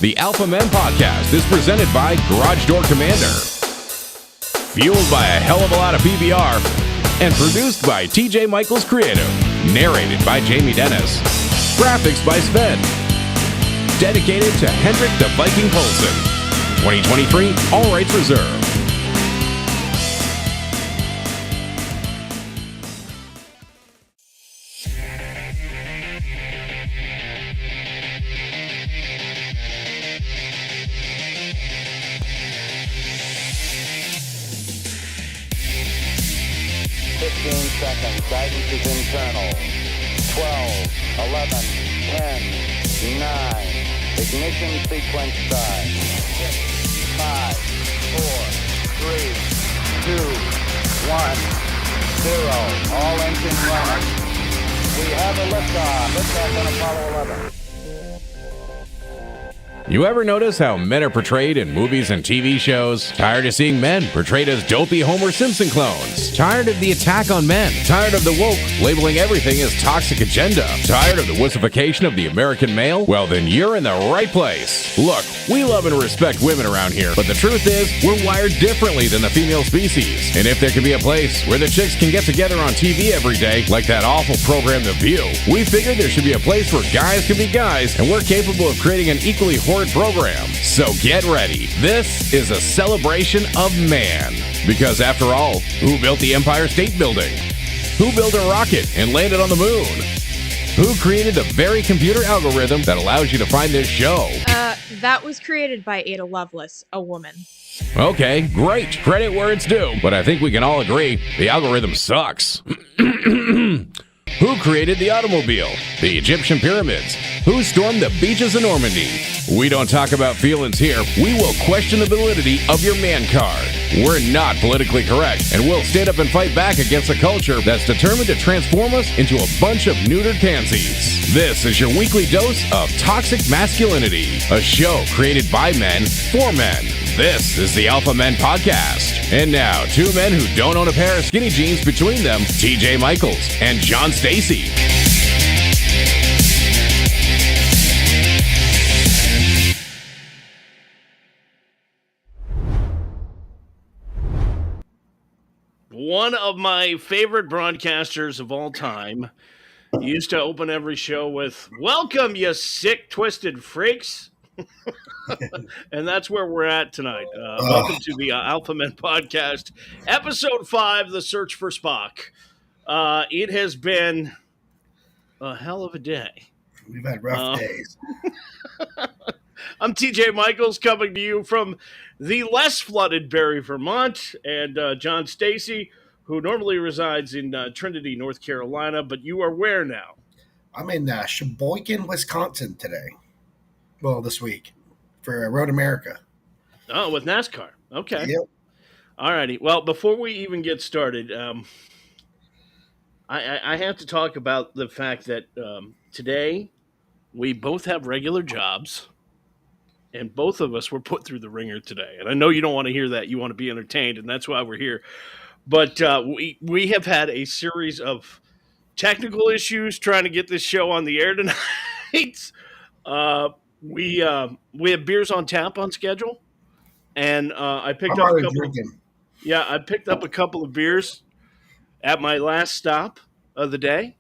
The Alpha Men Podcast is presented by Garage Door Commander. Fueled by a hell of a lot of PBR. And produced by TJ Michaels Creative. Narrated by Jamie Dennis. Graphics by Sven. Dedicated to Hendrik the Viking Poulsen. 2023, all rights reserved. Seconds. Guidance is internal. 12, 11, 10, 9. Ignition sequence start. 6, 5, 4, 3, 2, 1, 0. All engine running. We have a liftoff. Liftoff on Apollo 11. You ever notice how men are portrayed in movies and TV shows? Tired of seeing men portrayed as dopey Homer Simpson clones? Tired of the attack on men? Tired of the woke labeling everything as toxic agenda? Tired of the wussification of the American male? Well, then you're in the right place. Look, we love and respect women around here, but the truth is, we're wired differently than the female species. And if there could be a place where the chicks can get together on TV every day, like that awful program The View, we figured there should be a place where guys can be guys, and we're capable of creating an equally horrid program. So get ready. This is a celebration of man. Because after all, who built the Empire State Building? Who built a rocket and landed on the moon? Who created the very computer algorithm that allows you to find this show? That was created by Ada Lovelace, a woman. Okay, great. Credit where it's due. But I think we can all agree the algorithm sucks. Who created the automobile? The Egyptian pyramids? Who stormed the beaches of Normandy? We don't talk about feelings here. We will question the validity of your man card. We're not politically correct, and we'll stand up and fight back against a culture that's determined to transform us into a bunch of neutered pansies. This is your weekly dose of toxic masculinity, a show created by men for men. This is the Alpha Men Podcast. And now, two men who don't own a pair of skinny jeans between them, TJ Michaels and John Stacy. One of my favorite broadcasters of all time used to open every show with, "Welcome, you sick, twisted freaks." And that's where we're at tonight. Welcome to the Alpha Men Podcast, Episode 5, The Search for Spock. It has been a hell of a day. We've had rough days. I'm TJ Michaels coming to you from the less flooded Barrie, Vermont, and John Stacy, who normally resides in Trinity, North Carolina, but you are where now? I'm in Sheboygan, Wisconsin today. Well, this week for Road America. Oh, with NASCAR. Okay. Yep. All righty. Well, before we even get started, I have to talk about the fact that today we both have regular jobs. And both of us were put through the ringer today. And I know you don't want to hear that. You want to be entertained, and that's why we're here. But we have had a series of technical issues trying to get this show on the air tonight. We have beers on tap on schedule. And I picked up a couple. Yeah, I picked up a couple of beers at my last stop of the day.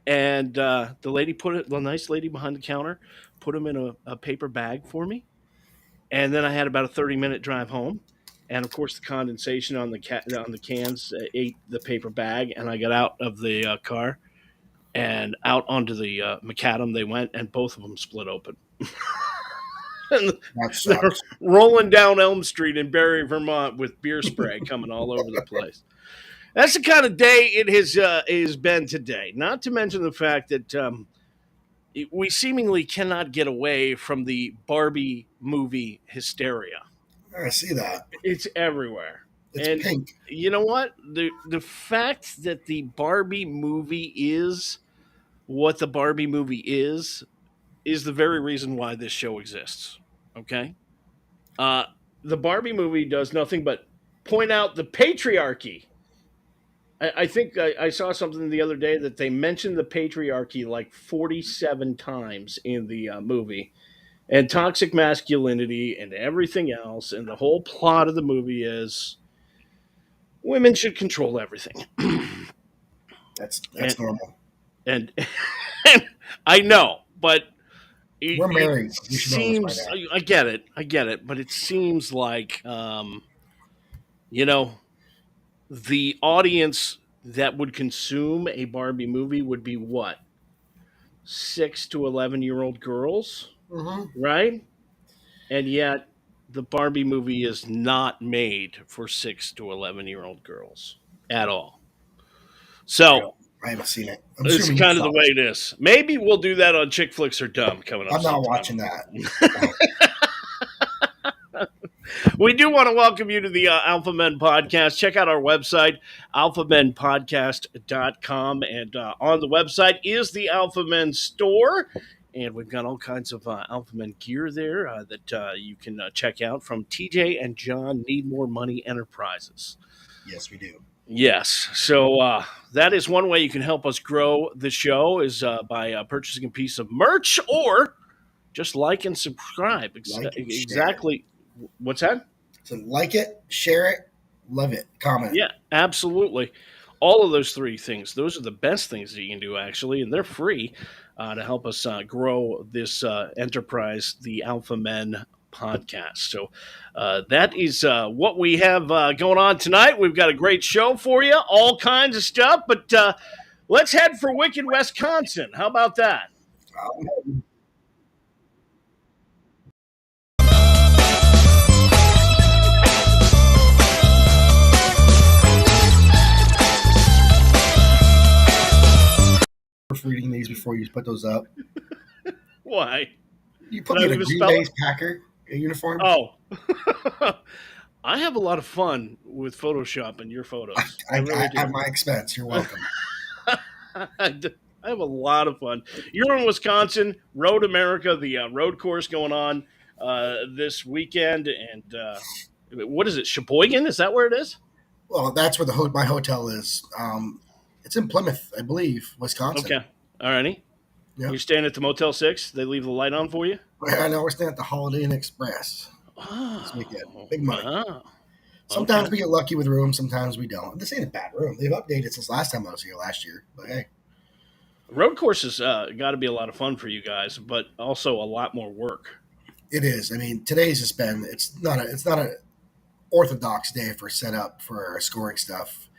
And the nice lady behind the counter, put them in a paper bag for me. And then I had about a 30-minute drive home. And, of course, the condensation on the cans ate the paper bag. And I got out of the car and out onto the macadam they went, and both of them split open. And they're rolling down Elm Street in Barrie, Vermont with beer spray coming all over the place. That's the kind of day it has been today. Not to mention the fact that we seemingly cannot get away from the Barbie movie hysteria. I see that. It's everywhere. It's pink. You know what? The fact that the Barbie movie is what the Barbie movie is the very reason why this show exists. Okay? The Barbie movie does nothing but point out the patriarchy. I think I saw something the other day that they mentioned the patriarchy like 47 times in the movie. and toxic masculinity and everything else. And the whole plot of the movie is women should control everything. That's and normal. and, and I know, but We're married. it You should know this by seems now. I get it, but it seems like you know, the audience that would consume a Barbie movie would be what? 6 to 11-year-old girls, Mm-hmm. right? And yet the Barbie movie is not made for 6 to 11-year-old girls at all. So I haven't seen it. I'm it's assuming you kind of saw the way it. it is. Maybe we'll do that on Chick Flicks Are Dumb coming up I'm not sometime. watching that. We do want to welcome you to the Alpha Men Podcast. Check out our website, alphamenpodcast.com. And on the website is the Alpha Men store. And we've got all kinds of Alpha Men gear there that you can check out from TJ and John Need More Money Enterprises. Yes, we do. Yes. So that is one way you can help us grow the show is by purchasing a piece of merch or just like and subscribe. Like and share. Exactly. What's that? So like it, share it, love it, comment. Yeah, absolutely. All of those three things. Those are the best things that you can do, actually, and they're free to help us grow this enterprise, the Alpha Men Podcast. So that is what we have going on tonight. We've got a great show for you, all kinds of stuff, but let's head for Wicked, Wisconsin. How about that? Reading these before you put those up. Why? You put me in a Green Bay's Packer uniform? Oh. I have a lot of fun with photoshopping your photos. I at my expense. You're welcome. I have a lot of fun. You're in Wisconsin, Road America, the road course going on this weekend. And what is it, Sheboygan? Is that where it is? Well, that's where my hotel is. It's in Plymouth, I believe, Wisconsin. Okay. All righty. Yep. You're staying at the Motel 6? They leave the light on for you? I know we're staying at the Holiday Inn Express this weekend. Big money. Sometimes we get lucky with rooms, sometimes we don't. This ain't a bad room. They've updated since last time I was here last year. But hey. Road course has got to be a lot of fun for you guys, but also a lot more work. It is. I mean, today's just been it's not an orthodox day for setup for scoring stuff.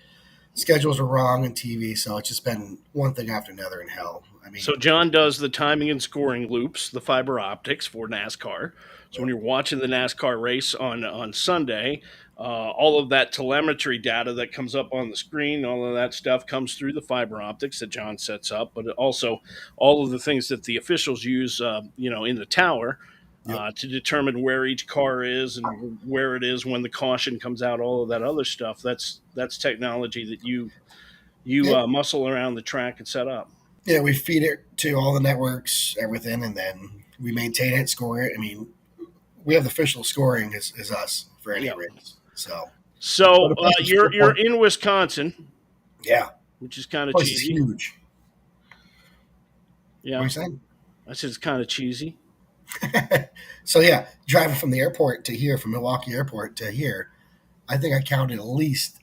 Schedules are wrong on TV, so it's just been one thing after another in hell. I mean, so John does the timing and scoring loops, the fiber optics for NASCAR. So when you're watching the NASCAR race on Sunday, all of that telemetry data that comes up on the screen, all of that stuff comes through the fiber optics that John sets up, but also all of the things that the officials use, in the tower. To determine where each car is and where it is when the caution comes out, all of that other stuff. That's technology that you muscle around the track and set up. Yeah, we feed it to all the networks, everything, and then we maintain it, score it. I mean, we have the official scoring is us for any race. So you're in Wisconsin. Yeah. Which is kind of cheesy. It's huge. Yeah. What are you saying? I said it's kind of cheesy. So yeah, driving from the airport to here, from Milwaukee Airport to here, I think I counted at least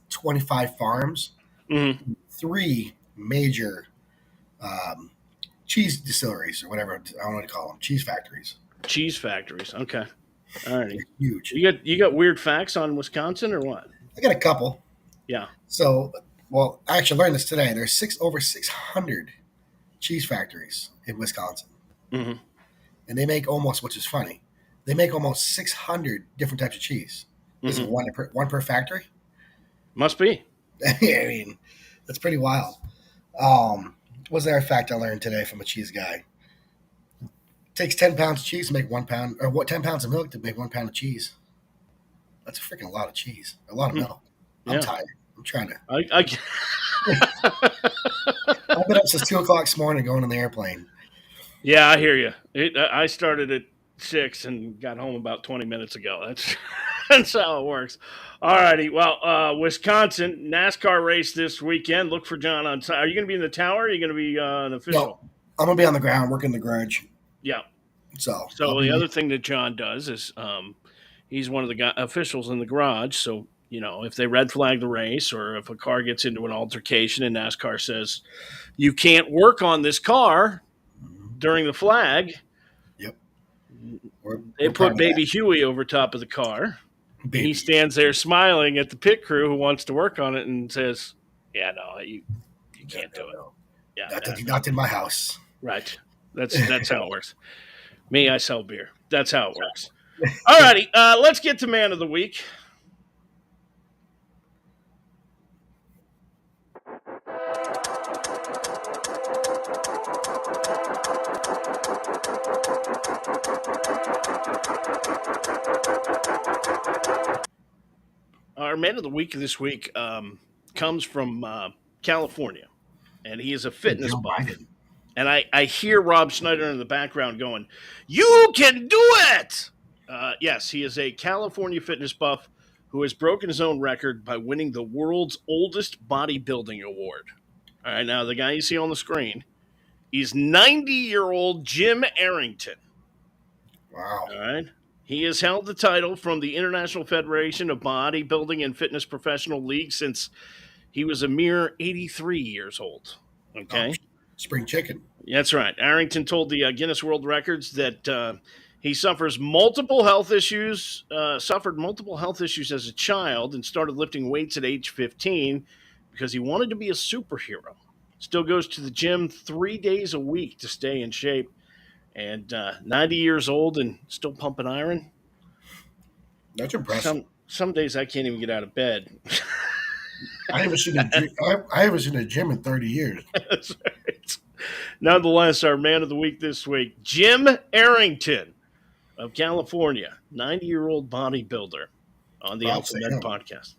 25 farms, 3 major cheese distilleries or whatever I want to call them, cheese factories. Cheese factories, okay, all right. Huge. You got weird facts on Wisconsin or what? I got a couple. Yeah. So, well, I actually learned this today. There's over 600 cheese factories in Wisconsin. Mm-hmm. And they make almost, which is funny, they make almost 600 different types of cheese. Is it one per factory? Must be. I mean, that's pretty wild. Was there a fact I learned today from a cheese guy? It takes 10 pounds of cheese to make 1 pound, or 10 pounds of milk to make 1 pound of cheese. That's a freaking lot of cheese, a lot of milk. I'm tired. I'm trying to. I've been up since 2 o'clock this morning going on the airplane. Yeah, I hear you. I started at 6 and got home about 20 minutes ago. That's how it works. All righty. Well, Wisconsin NASCAR race this weekend. Look for John on site. Are you going to be in the tower? Or are you going to be an official? No, I'm going to be on the ground working the garage. Yeah. So The other thing that John does is he's one of the officials in the garage. So, if they red flag the race or if a car gets into an altercation and NASCAR says, you can't work on this car during the flag, Yep. they We're proud put of Baby Huey over top of the car. that. Baby. He stands there smiling at the pit crew who wants to work on it and says, yeah, no, you can't do it. No. Yeah, Not in my house. right. That's how it works. Me, I sell beer. That's how it works. All righty, let's get to Man of the Week. Our Man of the Week this week comes from California, and he is a fitness Joe buff. Biden. And I hear Rob Schneider in the background going, "You can do it!" Yes, he is a California fitness buff who has broken his own record by winning the world's oldest bodybuilding award. All right, now the guy you see on the screen, he's 90-year-old Jim Arrington. Wow. All right. He has held the title from the International Federation of Bodybuilding and Fitness Professional League since he was a mere 83 years old. Okay. Oh, spring chicken. That's right. Arrington told the Guinness World Records that he suffered multiple health issues as a child and started lifting weights at age 15 because he wanted to be a superhero. Still goes to the gym 3 days a week to stay in shape. And 90 years old and still pumping iron. That's impressive. Some days I can't even get out of bed. I haven't seen a gym in 30 years. That's right. Nonetheless, our Man of the Week this week, Jim Arrington of California, 90-year-old bodybuilder on the Alpha Men podcast.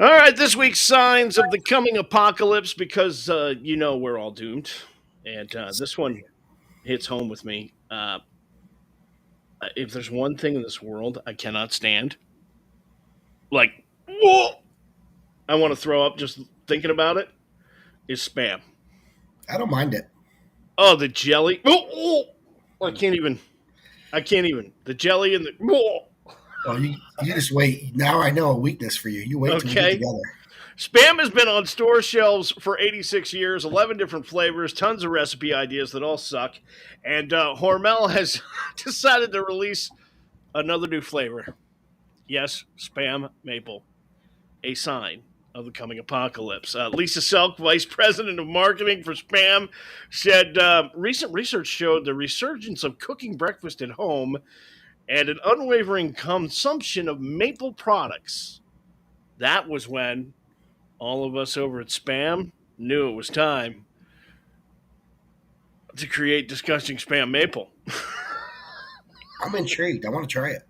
All right, this week's signs of the coming apocalypse, because we're all doomed, and this one hits home with me. If there's one thing in this world I cannot stand, like, whoa, I want to throw up just thinking about it, is spam. I don't mind it. Oh, the jelly. Oh, I can't even. The jelly and the. Oh. Oh, you just wait. Now I know a weakness for you. You wait till we get together. Spam has been on store shelves for 86 years, 11 different flavors, tons of recipe ideas that all suck. And Hormel has decided to release another new flavor. Yes, Spam Maple, a sign of the coming apocalypse. Lisa Selk, Vice President of Marketing for Spam, said recent research showed the resurgence of cooking breakfast at home and an unwavering consumption of maple products. That was when all of us over at Spam knew it was time to create disgusting Spam Maple. I'm intrigued. I want to try it.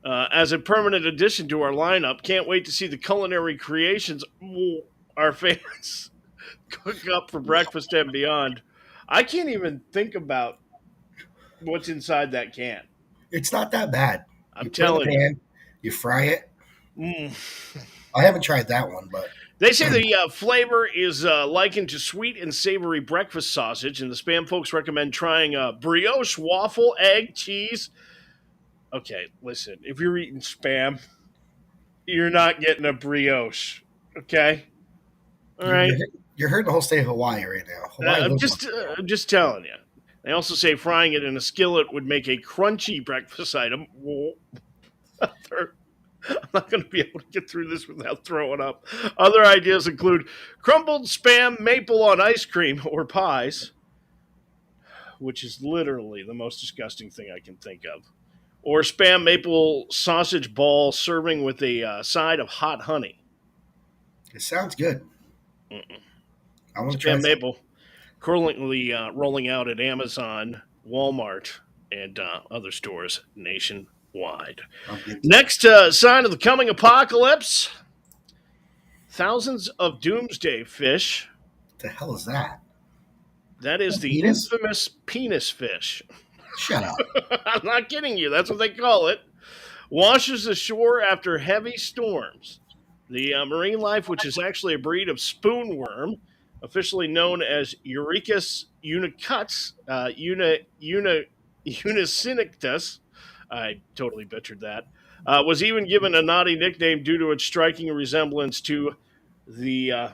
As a permanent addition to our lineup, can't wait to see the culinary creations our fans cook up for breakfast and beyond. I can't even think about what's inside that can. It's not that bad. I'm telling you. You fry it. I haven't tried that one, but they say the flavor is likened to sweet and savory breakfast sausage, and the Spam folks recommend trying brioche, waffle, egg, cheese. Okay, listen, if you're eating Spam, you're not getting a brioche, okay? All right? You're hurting the whole state of Hawaii right now. I'm just telling you. They also say frying it in a skillet would make a crunchy breakfast item. I'm not going to be able to get through this without throwing up. Other ideas include crumbled Spam maple on ice cream or pies, which is literally the most disgusting thing I can think of. Or Spam maple sausage ball serving with a side of hot honey. It sounds good. I want to try Spam maple. Currently rolling out at Amazon, Walmart, and other stores nationwide. Next sign of the coming apocalypse, thousands of doomsday fish. What the hell is that? That is the infamous penis fish. Shut up. I'm not kidding you. That's what they call it. Washes ashore after heavy storms. The marine life, which is actually a breed of spoonworm, officially known as Eurychus unicuts, unicinictus, I totally butchered that, was even given a naughty nickname due to its striking resemblance to the uh,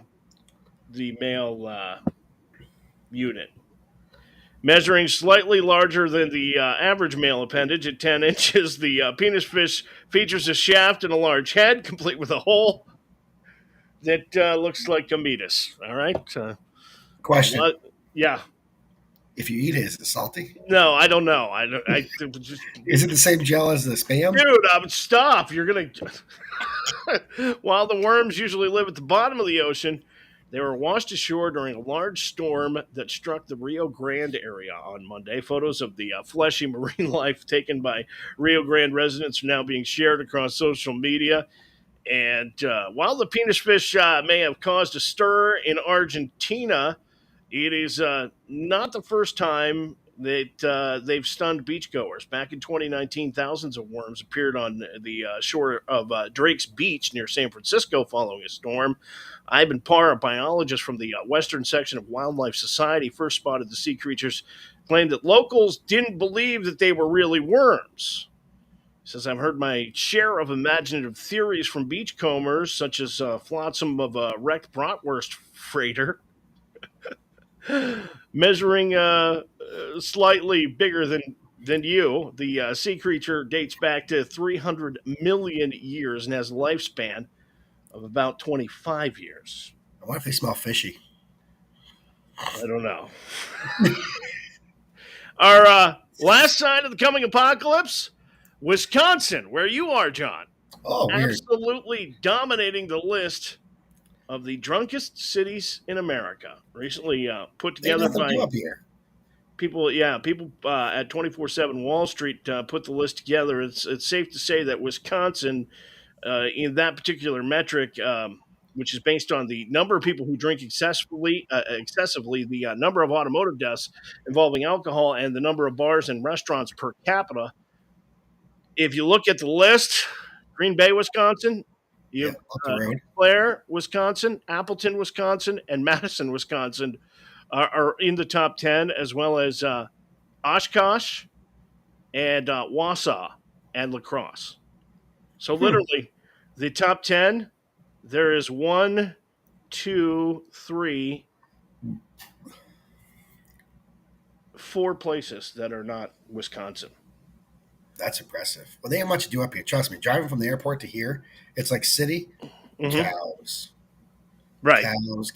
the male unit. Measuring slightly larger than the average male appendage at 10 inches, the penis fish features a shaft and a large head, complete with a hole that looks like a meatus. All right. Question: Yeah. if you eat it, is it salty? No, I don't know. Just, Is it the same gel as the spam? dude, stop. You're gonna. While the worms usually live at the bottom of the ocean, they were washed ashore during a large storm that struck the Rio Grande area on Monday. Photos of the fleshy marine life taken by Rio Grande residents are now being shared across social media. And while the penis fish may have caused a stir in Argentina, it is not the first time that they've stunned beachgoers. Back in 2019, thousands of worms appeared on the shore of Drake's Beach near San Francisco following a storm. Ivan Parr, a biologist from the western section of Wildlife Society, first spotted the sea creatures, claimed that locals didn't believe that they were really worms. He says, I've heard my share of imaginative theories from beachcombers, such as flotsam of a wrecked bratwurst freighter, measuring slightly bigger than you. The sea creature dates back to 300 million years and has a lifespan of about 25 years. I wonder if they smell fishy. I don't know. Our last sign of the coming apocalypse, Wisconsin, where you are, John. Oh, weird. Absolutely dominating the list of the drunkest cities in America. Recently put together by up here. people. Yeah, people at 24/7 Wall Street put the list together. It's safe to say that Wisconsin, in that particular metric, which is based on the number of people who drink excessively, the number of automotive deaths involving alcohol, and the number of bars and restaurants per capita. If you look at the list, Green Bay, Wisconsin, you have up the road. Clare, Wisconsin, Appleton, Wisconsin, and Madison, Wisconsin are in the top 10, as well as Oshkosh and Wausau and La Crosse. So literally, the top 10, there is 1, 2, 3, 4 places that are not Wisconsin. That's impressive. Well, they have much to do up here. Trust me, driving from the airport to here, it's like city, cows. Right. Cows.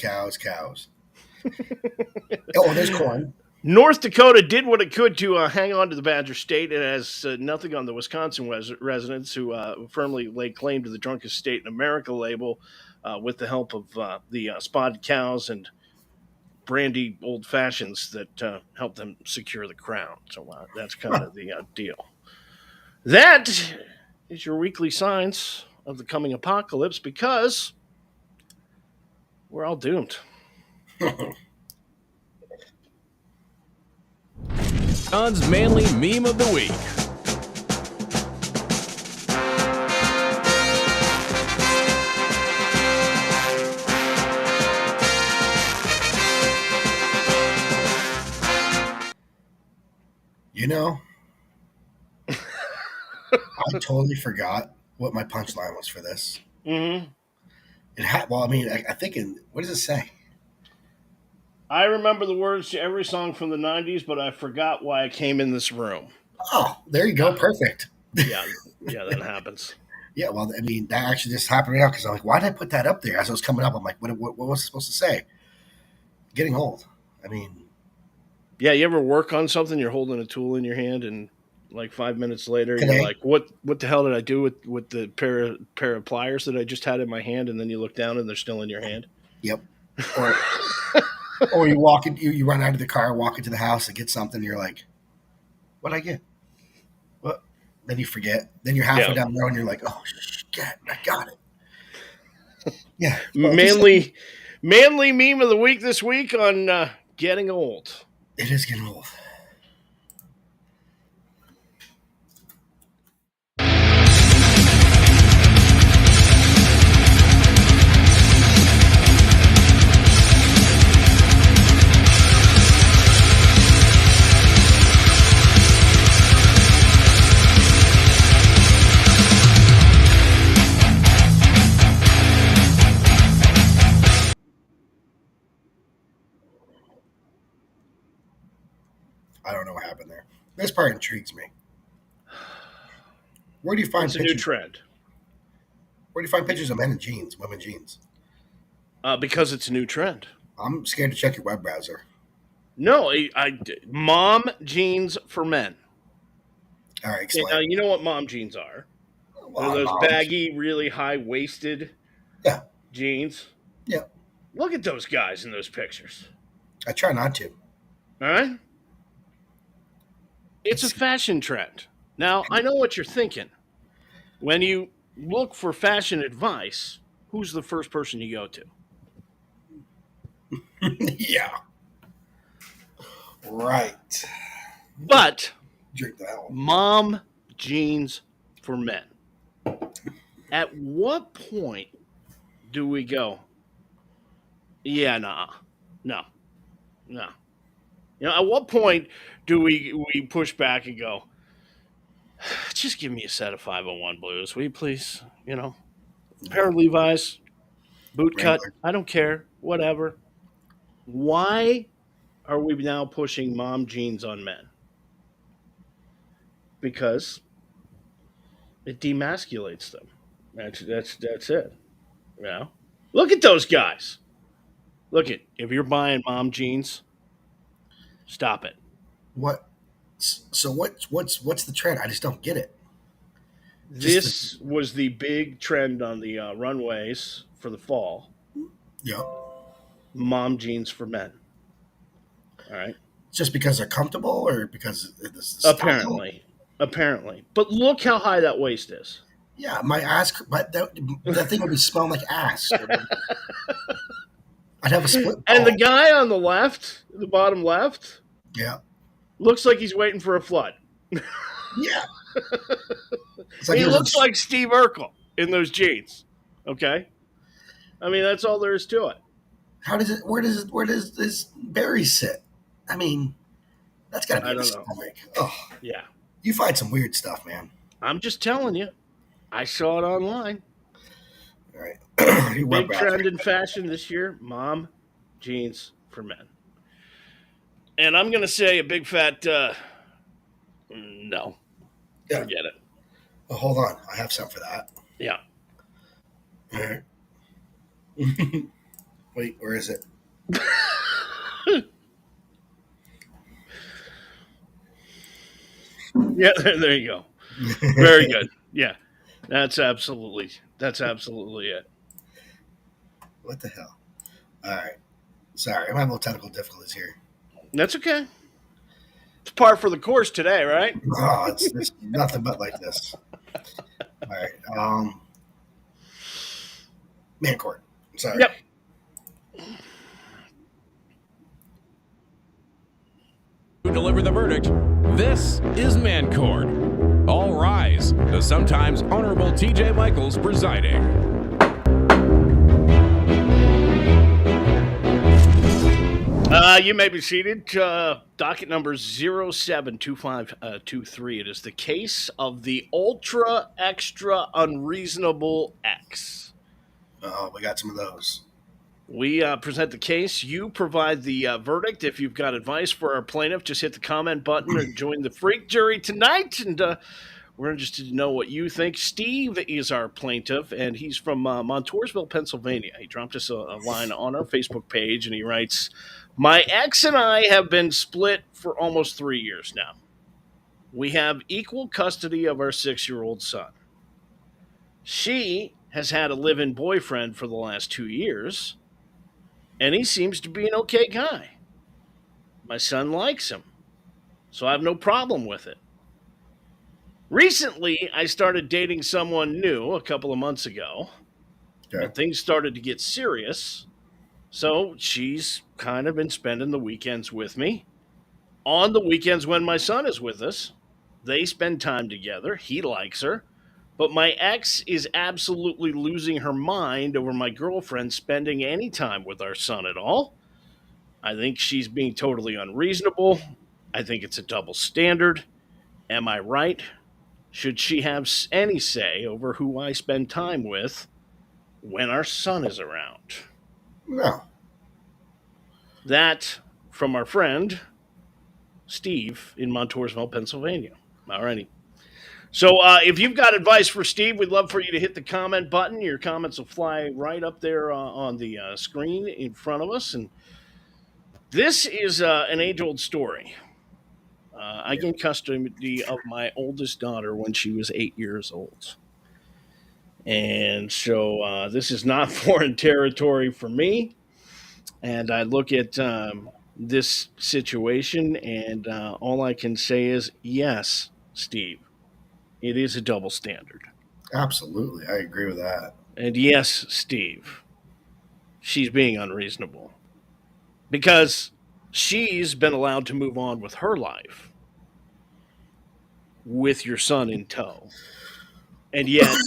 Oh, there's corn. North Dakota did what it could to hang on to the Badger State. It has nothing on the Wisconsin residents who firmly lay claim to the drunkest state in America label with the help of the spotted cows and brandy old fashions that help them secure the crown. So that's kind of the deal. That is your weekly signs of the coming apocalypse, because we're all doomed. John's manly meme of the week. You know, I totally forgot what my punchline was for this. Mm-hmm. It had, well, I mean, I think what does it say? I remember the words to every song from the 90s, but I forgot why I came in this room. Oh, there you go. Perfect. Yeah, that happens. Yeah, well, I mean, that actually just happened right now because I'm like, why did I put that up there? As I was coming up, I'm like, what was it supposed to say? Getting old. I mean. Yeah, you ever work on something, you're holding a tool in your hand, and like 5 minutes later, Today? you're like, what the hell did I do with the pair of pliers that I just had in my hand? And then you look down and they're still in your hand. Yep. Or you walk in, you run out of the car, walk into the house and get something, and you're like, what'd I get? What? Then you forget. Then you're halfway down the road and you're like, oh, shit, I got it. Yeah. Well, manly meme of the week this week on getting old. It is getting old. I don't know what happened there. This part intrigues me. Where do you find It's a new pictures? trend Where do you find pictures of men in jeans, women jeans? because it's a new trend. I'm scared to check your web browser. No, mom jeans for men. All right, Okay, now explain. you know what mom jeans are. They're Well, those moms. baggy, really high waisted Yeah, jeans. yeah. Look at those guys in those pictures. I try not to. All right, it's a It's fashion trend. Now I know what you're thinking. When you look for fashion advice, who's the first person you go to? yeah, right. But Drink the hell. mom jeans for men. At what point do we go? Yeah, nah, no, no. At what point do we push back and go? Just give me a set of 501 blues, will you please? Pair of Levi's, boot cut. Wrangler. I don't care, whatever. Why are we now pushing mom jeans on men? Because it demasculates them. That's it. Look at those guys. Look at if you're buying mom jeans, stop it. What? So what's the trend? I just don't get it. Just the, This was the big trend on the runways for the fall. yeah. Mom jeans for men. All right. Just because they're comfortable or because it's the style? Apparently. But look how high that waist is. Yeah, my ass. But that thing would be smelling like ass. I'd have a split. And the ball. guy on the left, the bottom left, Yeah, looks like he's waiting for a flood. yeah. It's like He it was looks like Steve Urkel in those jeans. Okay? I mean, that's all there is to it. how does it? Where does this berry sit? I mean, that's got to be I in the don't know. stomach. Oh, Yeah. you find some weird stuff, man. I'm just telling you. I saw it online. All right, you web Big trend browser. in fashion this year, mom jeans for men. And I'm going to say a big fat no. Yeah. Forget it. Oh, hold on, I have something for that. Yeah. All right. Wait, where is it? Yeah, there you go. Very good. Yeah. That's absolutely it. What the hell? All right. Sorry, I'm having a little technical difficulties here. That's okay. It's par for the course today, right? Oh, it's nothing but like this. All right. Man court. Sorry. Yep. To deliver the verdict, this is Mancord. All rise. The sometimes honorable TJ Michaels presiding. You may be seated. Docket number 072523. It is the case of the ultra extra unreasonable X. Oh, we got some of those. We present the case. You provide the verdict. If you've got advice for our plaintiff, just hit the comment button and join the freak jury tonight. And we're interested to know what you think. Steve is our plaintiff, and he's from Montoursville, Pennsylvania. He dropped us a line on our Facebook page, and he writes, "My ex and I have been split for almost 3 years now. We have equal custody of our 6-year-old son. She has had a live-in boyfriend for the last 2 years, and he seems to be an okay guy. My son likes him, so I have no problem with it. Recently, I started dating someone new a couple of months ago, Okay. and things started to get serious, so she's kind of been spending the weekends with me. On the weekends when my son is with us, they spend time together. He likes her. But my ex is absolutely losing her mind over my girlfriend spending any time with our son at all. I think she's being totally unreasonable. I think it's a double standard. Am I right? Should she have any say over who I spend time with when our son is around?" No. That from our friend Steve in Montoursville, Pennsylvania. All righty. So if you've got advice for Steve, we'd love for you to hit the comment button. Your comments will fly right up there on the screen in front of us. And this is an age-old story. I gained custody of my oldest daughter when she was 8 years old. And so this is not foreign territory for me. And I look at this situation, and all I can say is, yes, Steve, it is a double standard. Absolutely. I agree with that. And yes, Steve, she's being unreasonable because she's been allowed to move on with her life with your son in tow. And yet,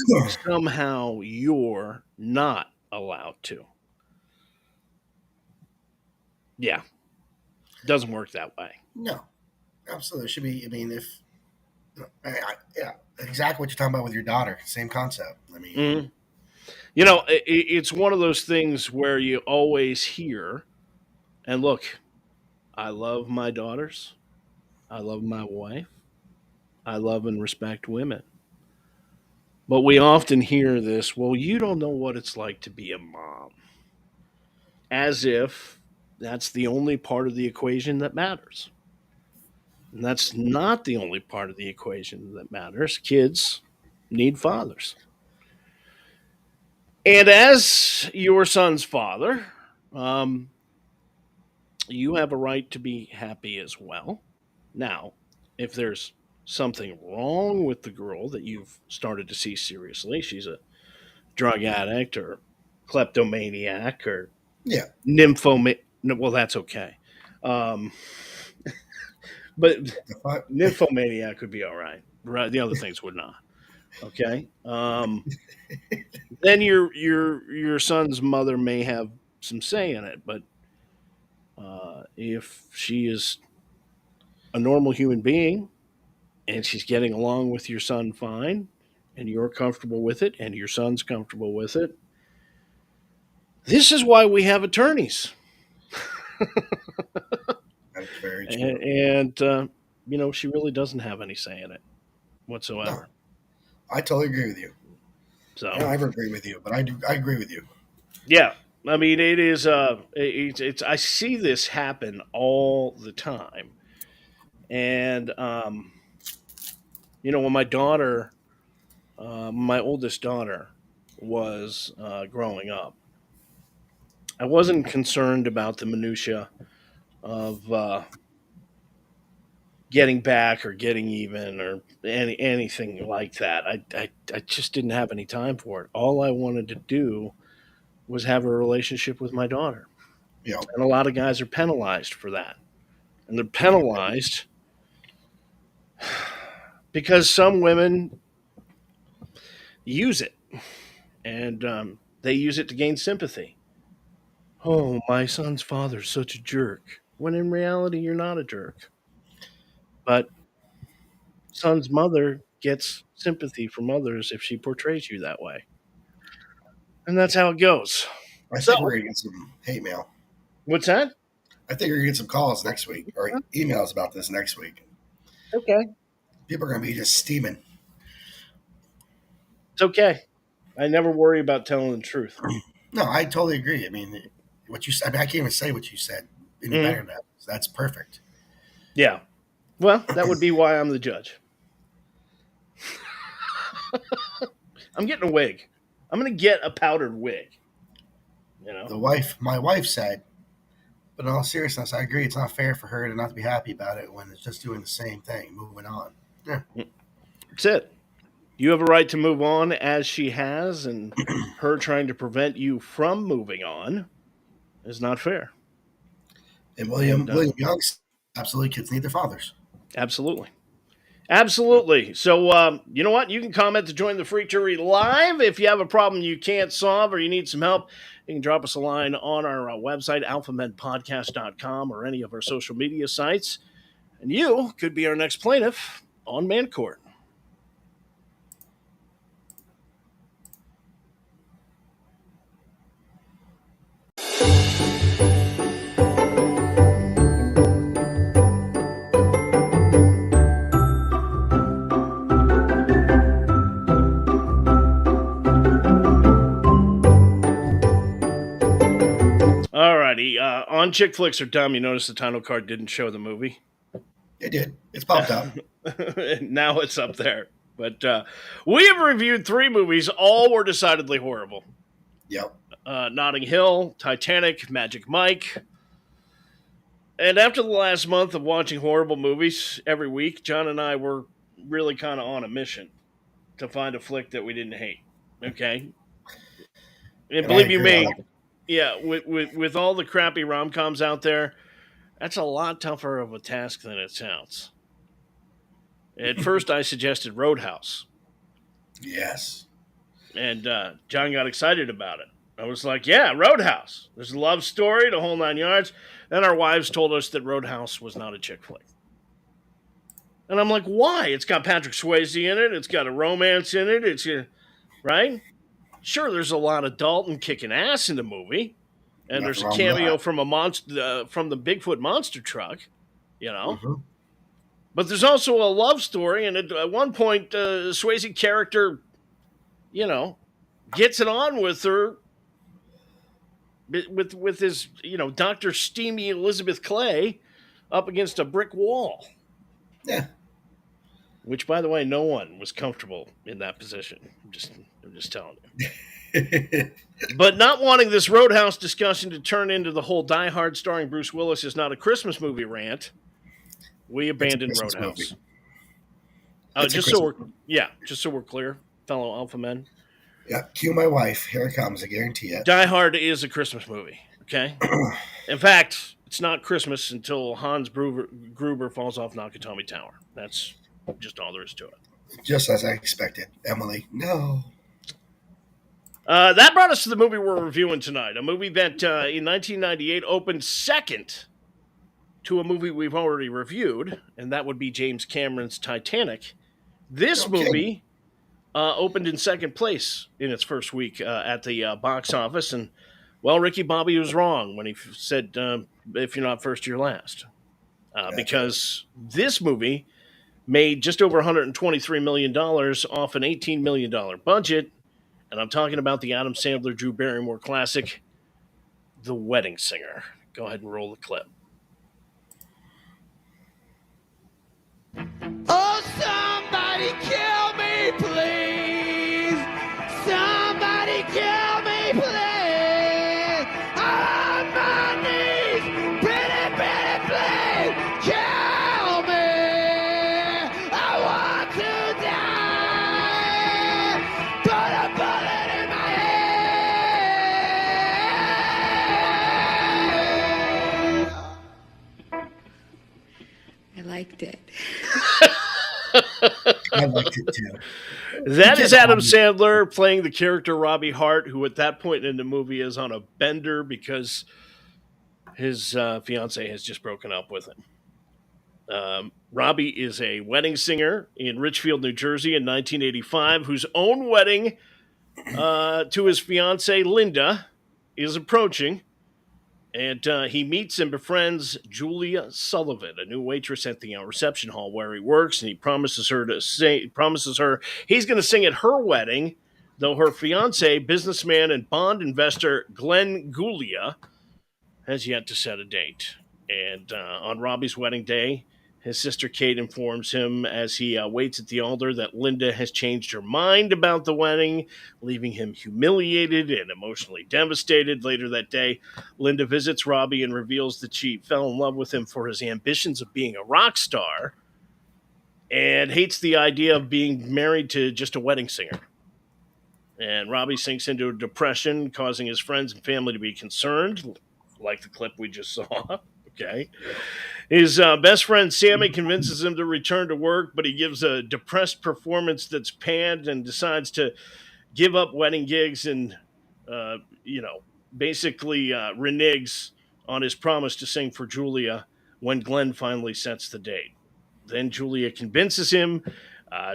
somehow you're not allowed to. Yeah. Doesn't work that way. No, absolutely. It should be. I mean, if yeah, exactly what you're talking about with your daughter. Same concept. I mean, You know, it's one of those things where you always hear, and look, I love my daughters. I love my wife. I love and respect women. But we often hear this, well, you don't know what it's like to be a mom. As if that's the only part of the equation that matters. And that's not the only part of the equation that matters. Kids need fathers. And as your son's father, you have a right to be happy as well. Now, if there's something wrong with the girl that you've started to see seriously, she's a drug addict or kleptomaniac or yeah, nymphomaniac. Well, that's okay. But nymphomaniac would be all right. Right, the other things would not. Okay. Then your son's mother may have some say in it, but if she is a normal human being and she's getting along with your son fine, and you're comfortable with it, and your son's comfortable with it, this is why we have attorneys. that's very true. And you know, she really doesn't have any say in it whatsoever. No, I totally agree with you. So I don't ever agree with you, but I do. I agree with you. yeah, I mean, it is. It's. I see this happen all the time, and you know, when my oldest daughter, was growing up, I wasn't concerned about the minutia of getting back or getting even or anything like that. I just didn't have any time for it. All I wanted to do was have a relationship with my daughter. Yeah, And a lot of guys are penalized for that. And they're penalized because some women use it, and they use it to gain sympathy. Oh, my son's father's such a jerk. When in reality, you're not a jerk. But son's mother gets sympathy from others if she portrays you that way. And that's how it goes. I So- think we're gonna get some hate mail. What's that? I think we're gonna get some calls next week or emails about this next week. Okay. People are gonna be just steaming. It's okay. I never worry about telling the truth. No, I totally agree. I mean, what you said. I mean, I can't even say what you said any better than that. That's perfect. Yeah. Well, that would be why I'm the judge. I'm getting a wig. I'm going to get a powdered wig. You know? My wife said, but in all seriousness, I agree. It's not fair for her to not be happy about it when it's just doing the same thing, moving on. Yeah. That's it. You have a right to move on as she has, and her trying to prevent you from moving on is not fair. And William Young, absolutely, kids need their fathers. Absolutely. Absolutely. So, you know what? You can comment to join the Freak Jury live. If you have a problem you can't solve or you need some help, you can drop us a line on our website, alphamedpodcast.com, or any of our social media sites. And you could be our next plaintiff on Man Court. on Chick Flicks Are Dumb, you notice the title card didn't show the movie. It did. It's popped up. Now it's up there. But we have reviewed 3 movies. All were decidedly horrible. Yep. Notting Hill, Titanic, Magic Mike. And after the last month of watching horrible movies every week, John and I were really kind of on a mission to find a flick that we didn't hate. Okay? And believe you me, yeah, with all the crappy rom-coms out there, that's a lot tougher of a task than it sounds. At first, I suggested Roadhouse. Yes. And John got excited about it. I was like, yeah, Roadhouse. There's a love story, the whole 9 yards. Then our wives told us that Roadhouse was not a chick flick. And I'm like, why? It's got Patrick Swayze in it. It's got a romance in it. It's right? Sure, there's a lot of Dalton kicking ass in the movie. And there's a cameo from a monster from the Bigfoot monster truck, you know. Mm-hmm. But there's also a love story, and at one point, Swayze character, you know, gets it on with her, with his, you know, Dr. Steamy Elizabeth Clay up against a brick wall. Yeah. Which, by the way, no one was comfortable in that position. I'm just telling you. But not wanting this Roadhouse discussion to turn into the whole Die Hard starring Bruce Willis is not a Christmas movie rant, we abandoned Roadhouse. Just so we're clear, fellow alpha men. Yeah, cue my wife. Here it comes. I guarantee it. Die Hard is a Christmas movie. Okay. In fact, it's not Christmas until Hans Gruber falls off Nakatomi Tower. That's just all there is to it. Just as I expected, Emily. No. That brought us to the movie we're reviewing tonight. A movie that in 1998 opened second to a movie we've already reviewed, and that would be James Cameron's Titanic. This movie opened in second place in its first week at the box office. And, well, Ricky Bobby was wrong when he said, if you're not first, you're last. Because this movie made just over $123 million off an $18 million budget. And I'm talking about the Adam Sandler, Drew Barrymore classic, The Wedding Singer. Go ahead and roll the clip. Oh, somebody kill me, please. Somebody kill me, please. I'm on my knees. Pretty, pretty, please. Kill me. I want to die. Put a bullet in my head. I liked it. I liked it too. That is Adam Sandler playing the character Robbie Hart, who at that point in the movie is on a bender because his fiance has just broken up with him. Robbie is a wedding singer in Richfield, New Jersey in 1985, whose own wedding to his fiance Linda is approaching. And he meets and befriends Julia Sullivan, a new waitress at the reception hall where he works, and he promises her he's going to sing at her wedding, though her fiance, businessman and bond investor Glenn Guglia, has yet to set a date. And on Robbie's wedding day, his sister Kate informs him as he waits at the altar that Linda has changed her mind about the wedding, leaving him humiliated and emotionally devastated. Later that day, Linda visits Robbie and reveals that she fell in love with him for his ambitions of being a rock star and hates the idea of being married to just a wedding singer. And Robbie sinks into a depression, causing his friends and family to be concerned, like the clip we just saw. Okay. His best friend Sammy convinces him to return to work, but he gives a depressed performance that's panned and decides to give up wedding gigs and, basically reneges on his promise to sing for Julia when Glenn finally sets the date. Then Julia convinces him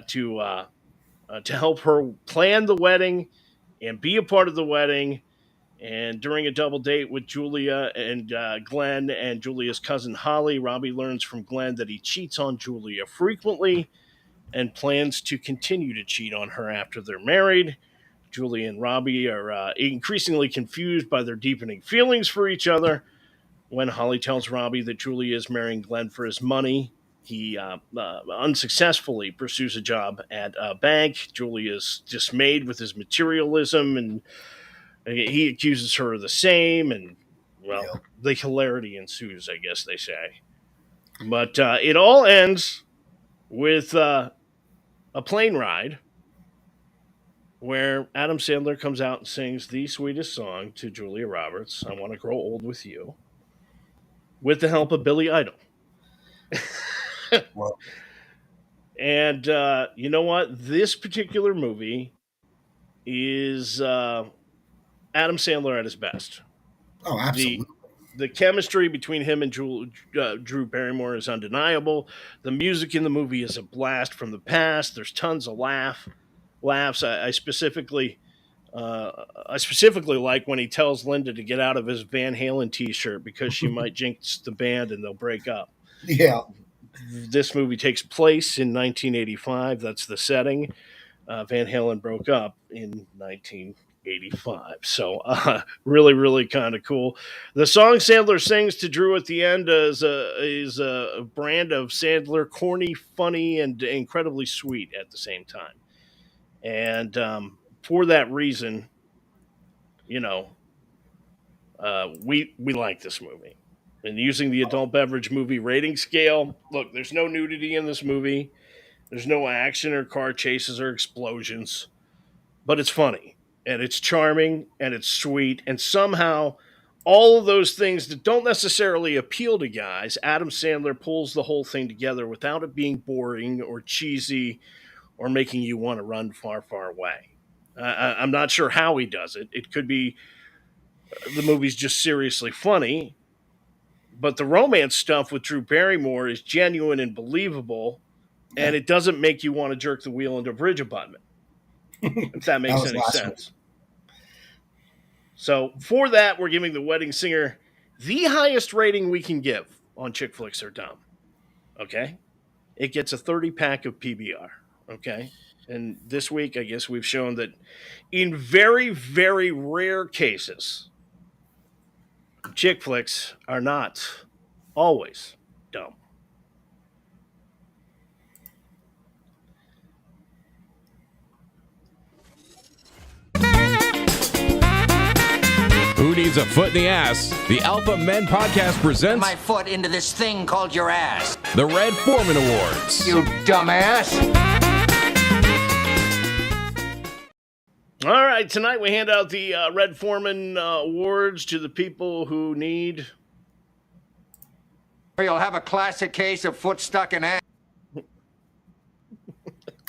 to help her plan the wedding and be a part of the wedding. And during a double date with Julia and Glenn and Julia's cousin Holly, Robbie learns from Glenn that he cheats on Julia frequently and plans to continue to cheat on her after they're married. Julia and Robbie are increasingly confused by their deepening feelings for each other. when Holly tells Robbie that Julie is marrying Glenn for his money. He unsuccessfully pursues a job at a bank. Julie is dismayed with his materialism, and he accuses her of the same. And, well, Yeah. the hilarity ensues, I guess they say. But it all ends with a plane ride where Adam Sandler comes out and sings the sweetest song to Julia Roberts, I Want to Grow Old with You, with the help of Billy Idol. Well, And you know what? This particular movie is Adam Sandler at his best. oh, The absolutely. the chemistry between him and Drew Barrymore is undeniable. The music in the movie is a blast from the past. There's tons of laughs. I specifically like when he tells Linda to get out of his Van Halen T-shirt because she might jinx the band and they'll break up. Yeah. This movie takes place in 1985. That's the setting. Van Halen broke up in 1985. So, really, really kind of cool. The song Sandler sings to Drew at the end is a brand of Sandler, corny, funny, and incredibly sweet at the same time. And for that reason, you know, we like this movie. And using the adult beverage movie rating scale, look, there's no nudity in this movie. There's no action or car chases or explosions, but it's funny and it's charming and it's sweet. And somehow, all of those things that don't necessarily appeal to guys, Adam Sandler pulls the whole thing together without it being boring or cheesy or making you want to run far, far away. I'm not sure how he does it. It could be the movie's just seriously funny, but the romance stuff with Drew Barrymore is genuine and believable, and it doesn't make you want to jerk the wheel into a bridge abutment, if that makes was any last sense. So for that, we're giving The Wedding Singer the highest rating we can give on Chick Flicks Are Dumb. Okay? It gets a 30-pack of PBR. Okay? And this week, I guess we've shown that in very, very rare cases, chick flicks are not always dumb. Who needs a foot in the ass? The Alpha Men Podcast presents My foot into this thing called your ass. the Red Foreman Awards. You dumbass. All right, tonight we hand out the Red Foreman Awards to the people who need Or you'll have a classic case of foot stuck in ass.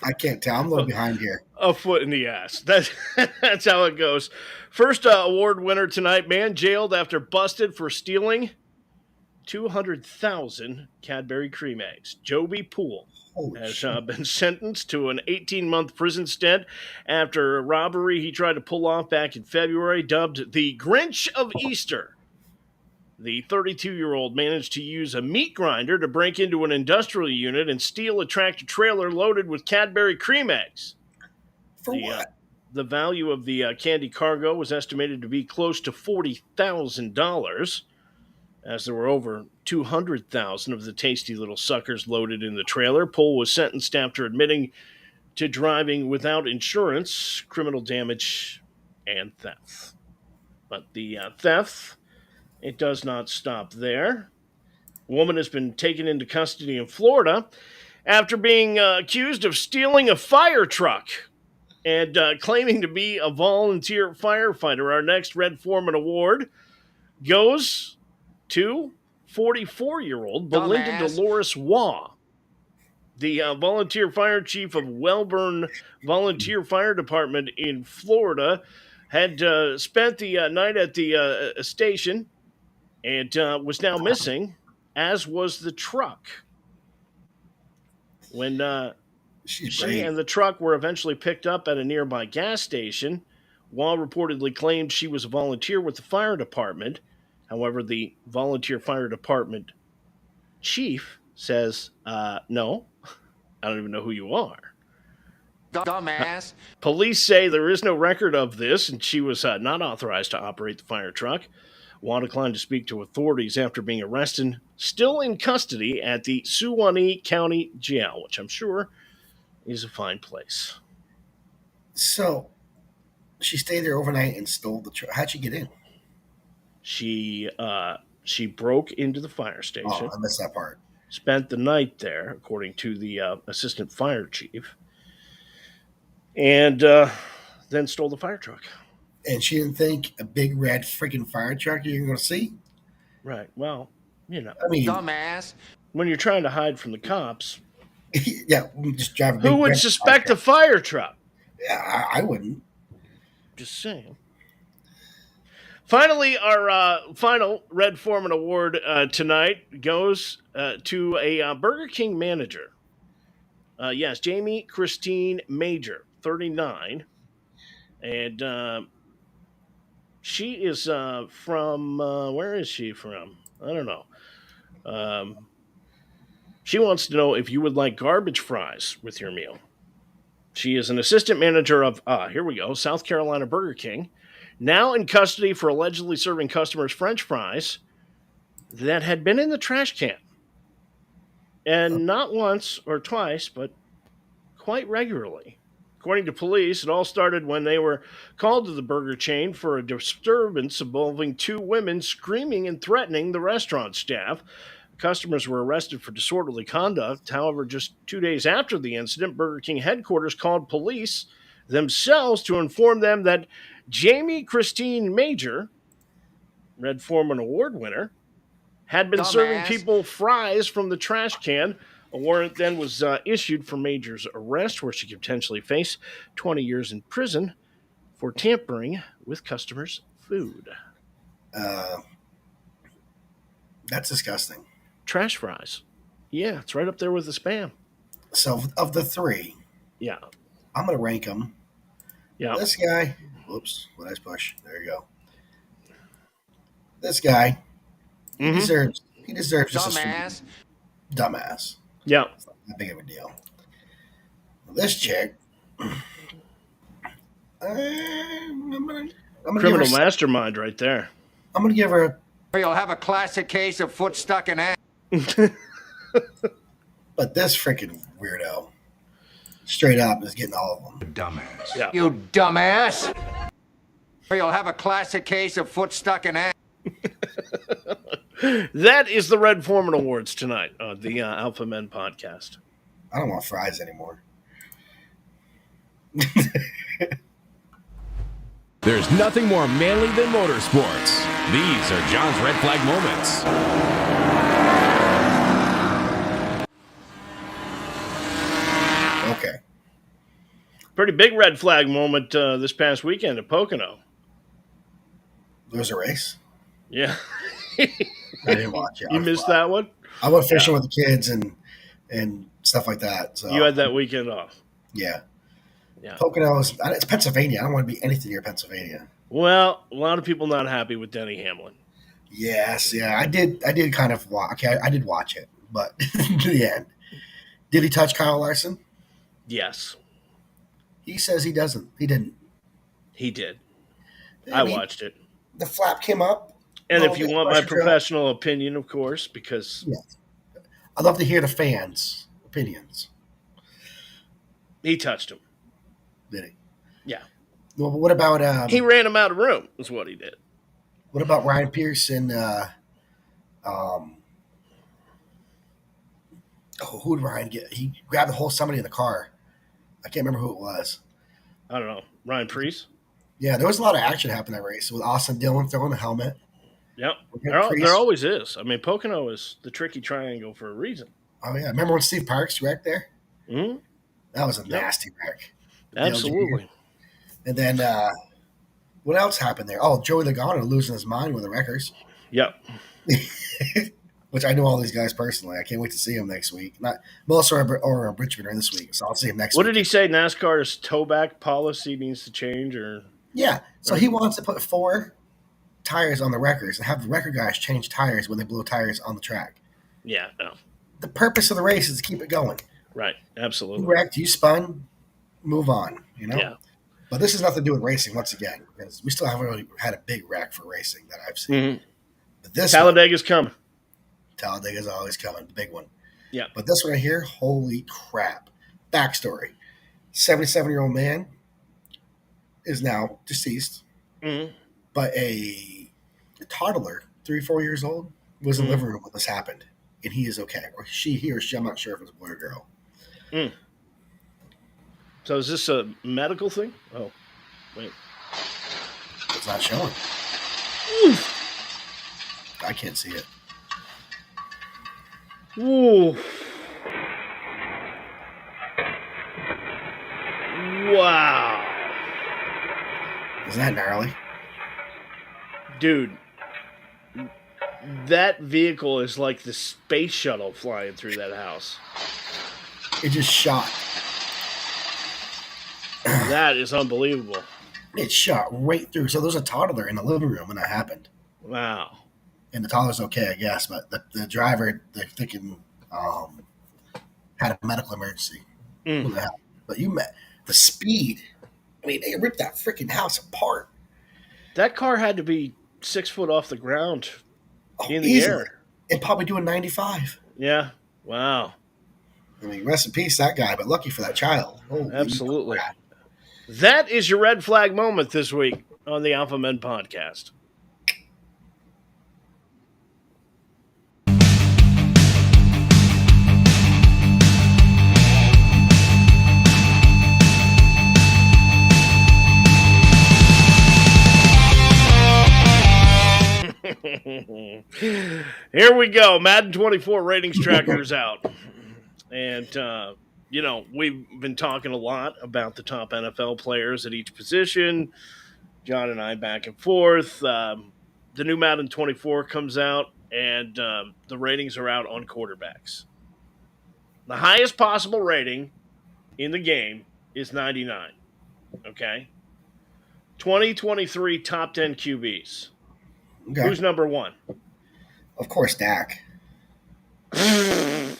I can't tell. I'm a little behind here. a foot in the ass. That's how it goes. First award winner tonight, man jailed after busted for stealing 200,000 Cadbury cream eggs. Joby Poole Holy has shit. been sentenced to an 18-month prison stint after a robbery he tried to pull off back in February, dubbed the Grinch of Easter. The 32-year-old managed to use a meat grinder to break into an industrial unit and steal a tractor-trailer loaded with Cadbury cream eggs. For what? The value of the candy cargo was estimated to be close to $40,000, as there were over 200,000 of the tasty little suckers loaded in the trailer. Poole was sentenced after admitting to driving without insurance, criminal damage, and theft. But the theft, it does not stop there. A woman has been taken into custody in Florida after being accused of stealing a fire truck and claiming to be a volunteer firefighter. Our next Red Foreman Award goes to 44-year-old Belinda Dumbass. Dolores Waugh, the volunteer fire chief of Wellburn Volunteer Fire Department in Florida, had spent the night at the station and was now missing, as was the truck. When She's she brave. and the truck were eventually picked up at a nearby gas station, Waugh reportedly claimed she was a volunteer with the fire department. However, the volunteer fire department chief says, no, I don't even know who you are. Dumbass. Police say there is no record of this, and she was not authorized to operate the fire truck. Juan declined to speak to authorities after being arrested, still in custody at the Suwannee County Jail, which I'm sure is a fine place. So she stayed there overnight and stole the truck. How'd she get in? She broke into the fire Oh, station, I missed that part. spent the night there, according to the assistant fire chief, and then stole the fire truck. And she didn't think a big red freaking fire truck you're going to see? Right. Well, you know, I mean, Dumbass. when you're trying to hide from the cops, yeah, just drive a big who would red suspect a fire fire truck? truck. Yeah, I wouldn't. Just saying. Finally, our final Red Foreman Award tonight goes to a Burger King manager. Yes, Jamie Christine Major, 39. And she is from, where is she from? I don't know. She wants to know if you would like garbage fries with your meal. She is an assistant manager of, here we go, South Carolina Burger King, now in custody for allegedly serving customers French fries that had been in the trash can. And not once or twice, but quite regularly. According to police, it all started when they were called to the burger chain for a disturbance involving two women screaming and threatening the restaurant staff. Customers were arrested for disorderly conduct. However, just 2 days after the incident, Burger King headquarters called police themselves to inform them that Jamie Christine Major, Red Foreman Award winner, had been serving people fries from the trash can. A warrant then was issued for Major's arrest, where she could potentially face 20 years in prison for tampering with customers' food. That's disgusting. Trash fries. Yeah, it's right up there with the spam. So, of the three, Yeah. I'm going to rank them. Yeah. This guy, whoops, what did I push? There you go. This guy, he deserves just Dumbass. a dumbass. Yeah. It's not that big of a deal. This chick, I'm gonna Criminal give her, mastermind right there. I'm gonna give her, Or you'll have a classic case of foot stuck in ass. but this freaking weirdo, straight up, is getting all of them. Dumbass. Yeah. You dumbass. Or you'll have a classic case of foot stuck in ass. That is the Red Foreman Awards tonight on the Alpha Men podcast. I don't want fries anymore. There's nothing more manly than motorsports. These are John's red flag moments. Okay. Pretty big red flag moment this past weekend at Pocono. There was a race. Yeah. I didn't watch it. You missed that one? I went fishing with the kids and stuff like that. So You had that weekend off. yeah. Yeah. Poconos, it's Pennsylvania. I don't want to be anything near Pennsylvania. Well, a lot of people not happy with Denny Hamlin. Yes, yeah, I did kind of watch. Okay, I did watch it, but to the end, did he touch Kyle Larson? Yes, He says he doesn't. He didn't. he did. I I mean, watched it. The flap came up. And Oh, if you yeah, want my pressure drill. professional opinion, of course, because Yeah. I'd love to hear the fans' opinions. he touched him. Did he? Yeah. Well, but what about He ran him out of room, is what he did. what about Ryan Pierce and who did Ryan get? He grabbed the whole somebody in the car. I can't remember who it was. I don't know. Ryan Priest? Yeah, there was a lot of action happening in that race with Austin Dillon throwing the helmet. Yep. Priest. There always is. I mean, Pocono is the tricky triangle for a reason. Oh yeah, remember when Steve Parks wrecked there? Mm-hmm. That was a nasty wreck. Absolutely. And then what else happened there? Oh, Joey Logano losing his mind with the wreckers, Yep. which I know all these guys personally. I can't wait to see him next week. Not Melissa or Richmond are in this week, so I'll see him next What week. did he say? NASCAR's towback policy needs to change, or Yeah, so he wants to put 4 tires on the wreckers and have the wrecker guys change tires when they blow tires on the track. yeah, no, The purpose of the race is to keep it going. right, You absolutely, wrecked, you spun, move on, you know? yeah. But this has nothing to do with racing once again, because we still haven't really had a big wreck for racing that I've seen. Mm-hmm. But this Talladega's coming. Talladega's always coming, the big one. Yeah. But this one right here, holy crap. Backstory. 77-year-old man is now deceased, Mm-hmm. but a toddler, 3-4 years old, was in the living room when this happened, and he is okay. Or he or she, I'm not sure if it's a boy or girl. Mm. So is this a medical thing? Oh, wait. It's not showing. I can't see it. Ooh. Wow. Isn't that gnarly? Dude, that vehicle is like the space shuttle flying through that house. It just shot. That is unbelievable. It shot right through. So there was a toddler in the living room when that happened. Wow. And the toddler's okay, I guess, but the driver, they're thinking, had a medical emergency. But you met the speed. I mean, they ripped that freaking house apart. That car had to be 6 foot off the ground in the Easily. air. And probably doing 95. Yeah. Wow. I mean, rest in peace, that guy, but lucky for that child. Holy Absolutely. crap. That is your red flag moment this week on the Alpha Men podcast. Here we go. Madden 24 ratings trackers out. And, we've been talking a lot about the top NFL players at each position. John and I back and forth. The new Madden 24 comes out, and the ratings are out on quarterbacks. The highest possible rating in the game is 99. Okay? 2023 top 10 QBs. Okay. Who's number one? Of course, Dak. I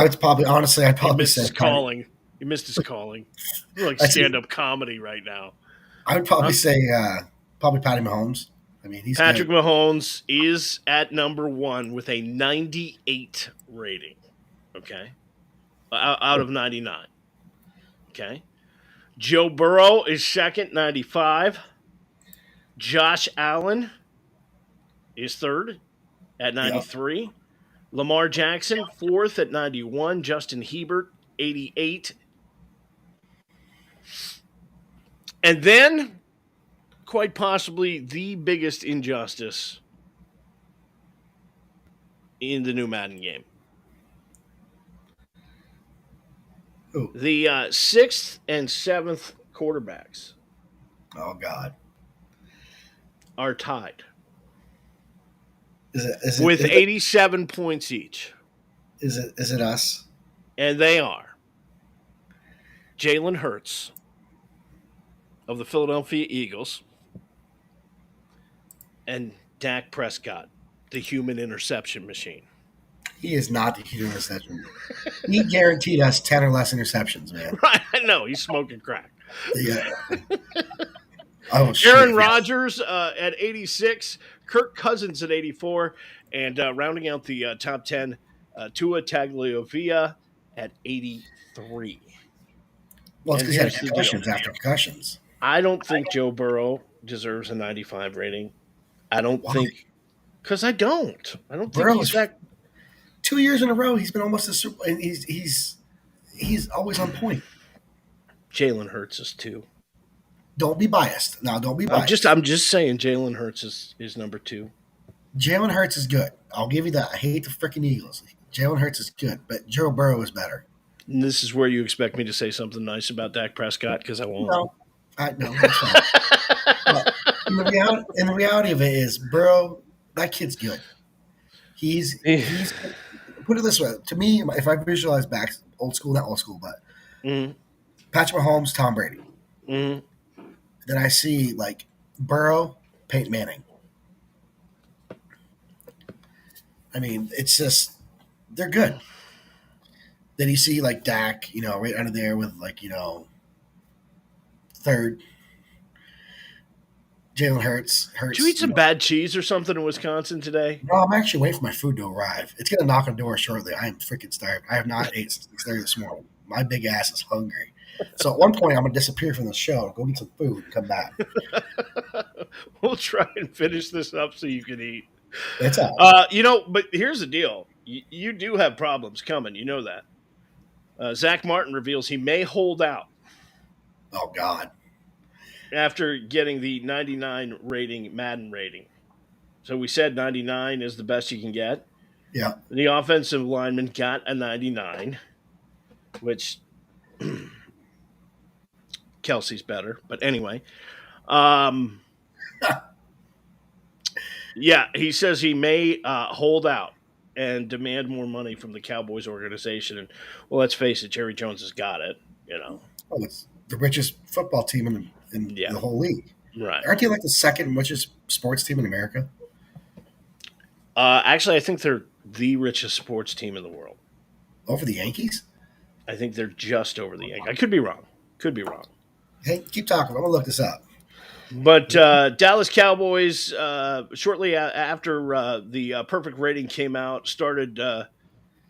would probably, honestly, I'd probably say calling. You missed his calling. You're like stand-up comedy right now. I would probably say probably Patty Mahomes. I mean, he's Patrick good. Mahomes is at number one with a 98 rating. Okay, out of 99. Okay, Joe Burrow is second, 95. Josh Allen is third at 93. Yep. Lamar Jackson, fourth at 91. Justin Herbert, 88. And then, quite possibly, the biggest injustice in the new Madden game. Ooh. The 6th and 7th quarterbacks. Oh, God. Are tied. Is with 87 points each. Is it us? And they are Jalen Hurts of the Philadelphia Eagles and Dak Prescott, the human interception machine. He is not the human interception. He guaranteed us 10 or less interceptions, man. Right, I know. He's smoking crack. Yeah. Aaron Rodgers at 86, Kirk Cousins at 84, and rounding out the top 10, Tua Tagovailoa at 83. Well, it's because he had concussions after concussions. I don't think Joe Burrow deserves a 95 rating. I don't think – because I don't think he's that – 2 years in a row, he's been almost a super – and he's always on point. Jalen Hurts is 2. Don't be biased. No, don't be biased. I'm just saying Jalen Hurts is number 2. Jalen Hurts is good. I'll give you that. I hate the freaking Eagles. Jalen Hurts is good, but Joe Burrow is better. And this is where you expect me to say something nice about Dak Prescott, because I won't. No, that's fine. But in the reality of it is, Burrow, that kid's good. He's put it this way. To me, if I visualize back, old school, not old school, but Patrick Mahomes, Tom Brady. Mm-hmm. Then I see like Burrow, Peyton Manning. I mean, it's just they're good. Then you see like Dak, right under there with like third. Jalen Hurts. Did you eat some bad cheese or something in Wisconsin today? No, I'm actually waiting for my food to arrive. It's gonna knock on the door shortly. I am freaking starved. I have not ate since 6:30 this morning. My big ass is hungry. So at one point, I'm gonna disappear from the show, go get some food, and come back. We'll try and finish this up so you can eat. It's all right. But here's the deal. You do have problems coming. You know that. Zach Martin reveals he may hold out Oh God. after getting the 99 rating, Madden rating. So we said 99 is the best you can get. Yeah. The offensive lineman got a 99, which Kelsey's better. But anyway. Yeah, he says he may hold out and demand more money from the Cowboys organization. And, well, let's face it, Jerry Jones has got it, Oh, it's the richest football team in Yeah. the whole league. Right. Aren't they like the second richest sports team in America? Actually, I think they're the richest sports team in the world. Over the Yankees? I think they're just over the Yankees. I could be wrong. Hey, keep talking. I'm gonna look this up. But Dallas Cowboys, shortly after the perfect rating came out, started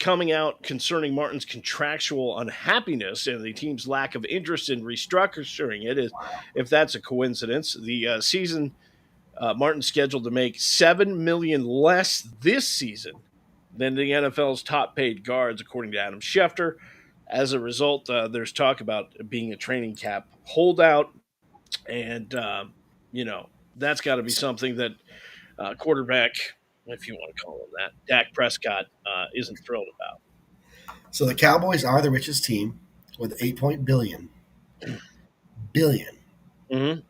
coming out concerning Martin's contractual unhappiness and the team's lack of interest in restructuring it. If that's a coincidence, the season Martin's scheduled to make $7 million less this season than the NFL's top-paid guards, according to Adam Schefter. As a result, there's talk about being a training cap holdout. And, that's got to be something that quarterback, if you want to call him that, Dak Prescott, isn't thrilled about. So the Cowboys are the richest team with 8 billion. Mm-hmm.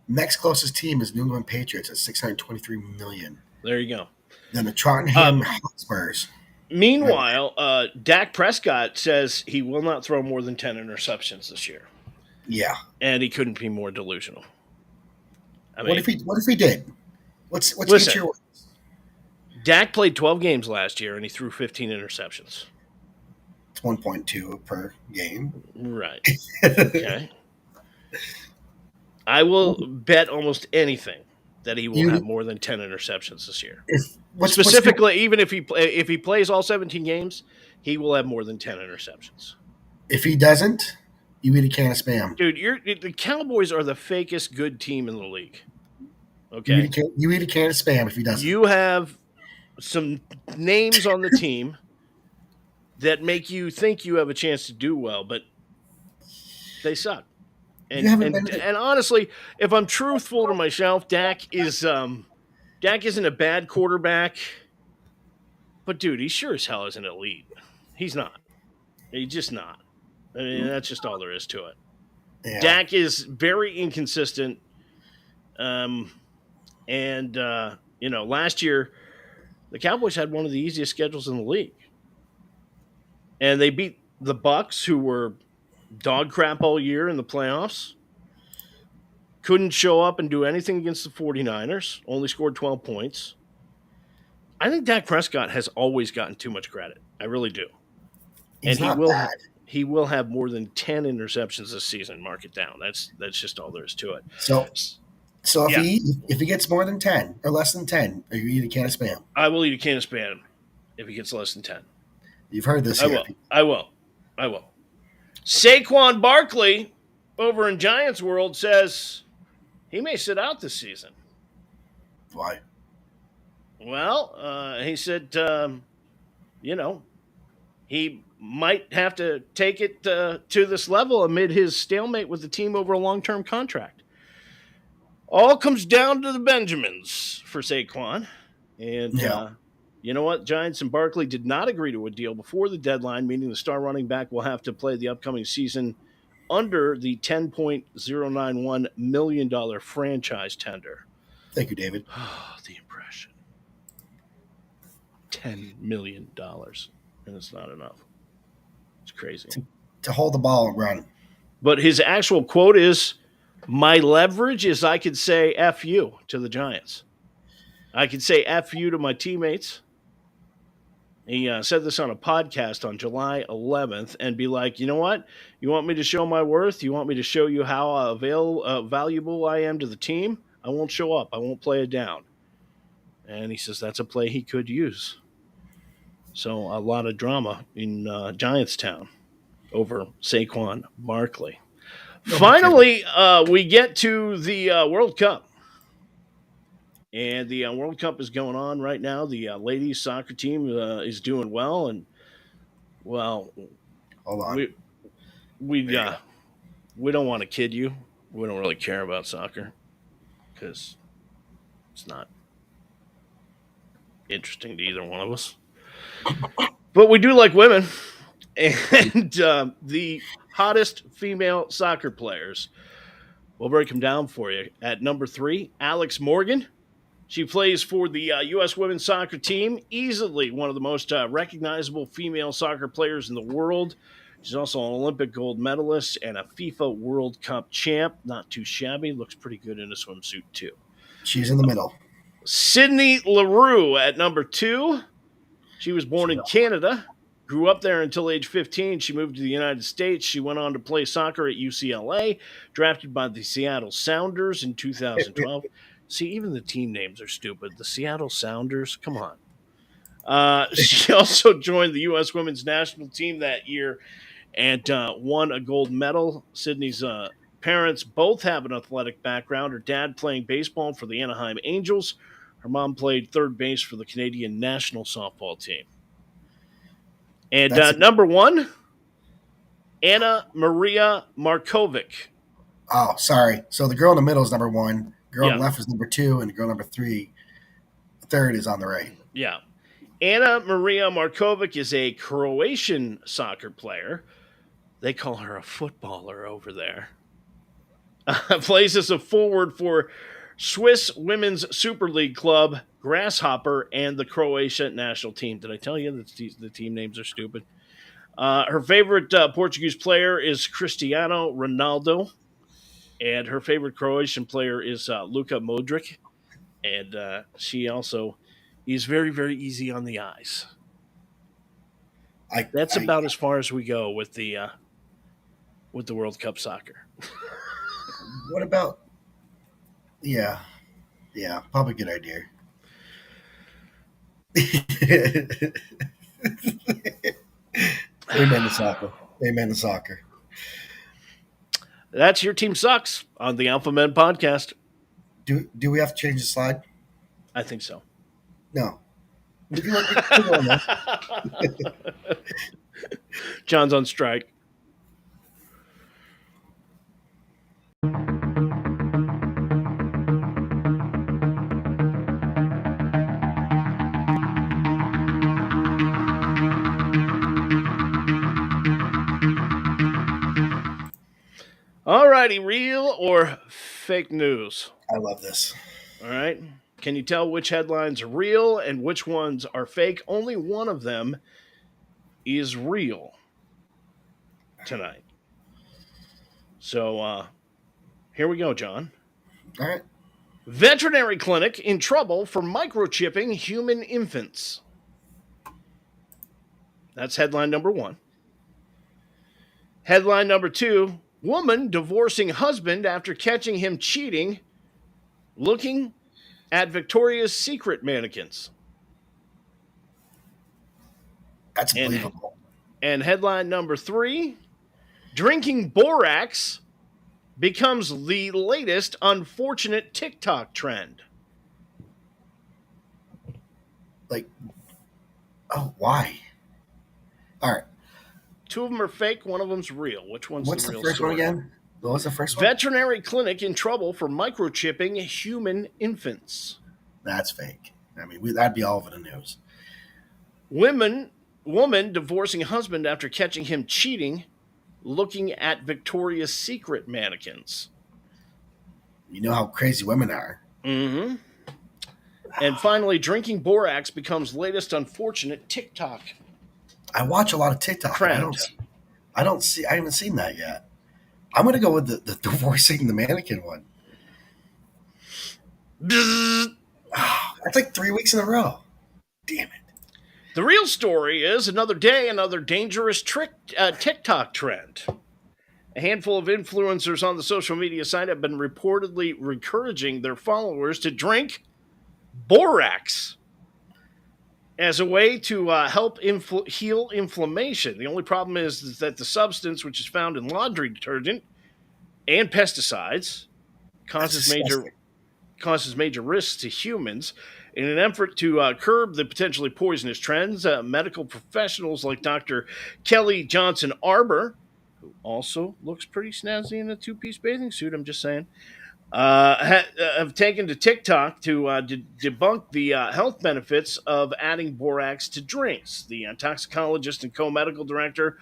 Next closest team is New England Patriots at 623 million. There you go. Then the Tottenham Hotspurs. Meanwhile, Dak Prescott says he will not throw more than 10 interceptions this year. Yeah. And he couldn't be more delusional. I mean, what if he did? What's listen, your Dak played 12 games last year and he threw 15 interceptions. It's 1.2 per game. Right. Okay. I will bet almost anything that he will have more than 10 interceptions this year. Specifically, even if he plays all 17 games, he will have more than 10 interceptions. If he doesn't, you eat a can of Spam. Dude, the Cowboys are the fakest good team in the league. Okay? You eat a can of Spam if he doesn't. You have some names on the team that make you think you have a chance to do well, but they suck. And honestly, if I'm truthful to myself, Dak isn't a bad quarterback, but dude, he sure as hell isn't elite. He's not. He's just not. I mean, that's just all there is to it. Yeah. Dak is very inconsistent. Last year, the Cowboys had one of the easiest schedules in the league. And they beat the Bucs, who were dog crap all year in the playoffs. Couldn't show up and do anything against the 49ers. Only scored 12 points. I think Dak Prescott has always gotten too much credit. I really do. He's and not bad. He will have more than 10 interceptions this season. Mark it down. That's just all there is to it. So if he gets more than 10 or less than 10, are you eat a can of Spam? I will eat a can of Spam if he gets less than 10. You've heard this. I will. Saquon Barkley over in Giants World says he may sit out this season. Why? Well, he said, he might have to take it to this level amid his stalemate with the team over a long-term contract. All comes down to the Benjamins for Saquon. And, you know what? Giants and Barkley did not agree to a deal before the deadline, meaning the star running back will have to play the upcoming season under the $10.091 million franchise tender. Thank you, David. Oh, the impression. $10 million. And it's not enough. It's crazy. To hold the ball and run. But his actual quote is, my leverage is I could say F you to the Giants. I could say F you to my teammates. He said this on a podcast on July 11th and be like, you know what? You want me to show my worth? You want me to show you how valuable I am to the team? I won't show up. I won't play it down. And he says that's a play he could use. So a lot of drama in Giantstown over Saquon Barkley. Finally, we get to the World Cup. And the World Cup is going on right now. The ladies soccer team is doing well. And, well, Hold on. we don't want to kid you. We don't really care about soccer because it's not interesting to either one of us. But we do like women. And the hottest female soccer players, we'll break them down for you. At number 3, Alex Morgan. She plays for the U.S. women's soccer team, easily one of the most recognizable female soccer players in the world. She's also an Olympic gold medalist and a FIFA World Cup champ. Not too shabby. Looks pretty good in a swimsuit, too. She's in the middle. Sydney Leroux at number 2. She was born in Canada, grew up there until age 15. She moved to the United States. She went on to play soccer at UCLA, drafted by the Seattle Sounders in 2012. See, even the team names are stupid. The Seattle Sounders, come on. She also joined the U.S. women's national team that year and won a gold medal. Sydney's parents both have an athletic background. Her dad playing baseball for the Anaheim Angels. Her mom played third base for the Canadian national softball team. And number 1, Anna Maria Markovic. Oh, sorry. So the girl in the middle is number 1. Girl on the left is number 2, and the girl number 3, the third is on the right. Yeah. Anna Maria Markovic is a Croatian soccer player. They call her a footballer over there. Plays as a forward for Swiss Women's Super League club, Grasshopper, and the Croatia national team. Did I tell you that the team names are stupid? Her favorite Portuguese player is Cristiano Ronaldo. And her favorite Croatian player is Luka Modric. And she also is very, very easy on the eyes. That's about as far as we go with the World Cup soccer. What about... Yeah, probably a good idea. Amen to soccer. Amen to soccer. That's Your Team Sucks on the Alpha Men podcast. Do we have to change the slide? I think so. No. John's on strike. All righty, real or fake news? I love this. All right. Can you tell which headlines are real and which ones are fake? Only one of them is real tonight. So here we go, John. All right. Veterinary clinic in trouble for microchipping human infants. That's headline number 1. Headline number 2, woman divorcing husband after catching him cheating, looking at Victoria's Secret mannequins. That's unbelievable. And headline number 3, drinking borax becomes the latest unfortunate TikTok trend. Why? All right. 2 of them are fake. One of them's real. Which one's What's the real the first story? one again? What was the first one? Veterinary clinic in trouble for microchipping human infants. That's fake. I mean, that'd be all over the news. Woman divorcing husband after catching him cheating, looking at Victoria's Secret mannequins. You know how crazy women are. Mm-hmm. And finally, drinking borax becomes latest unfortunate TikTok. I watch a lot of TikTok. Trend. I haven't seen that yet. I'm going to go with the divorcing the mannequin one. That's like 3 weeks in a row. Damn it. The real story is another day, another dangerous TikTok trend. A handful of influencers on the social media site have been reportedly encouraging their followers to drink borax as a way to help heal inflammation. The only problem is that the substance, which is found in laundry detergent and pesticides, causes major risks to humans. In an effort to curb the potentially poisonous trends, medical professionals like Dr. Kelly Johnson Arbor, who also looks pretty snazzy in a two-piece bathing suit, I'm just saying, have taken to TikTok to debunk the health benefits of adding borax to drinks. The toxicologist and co-medical director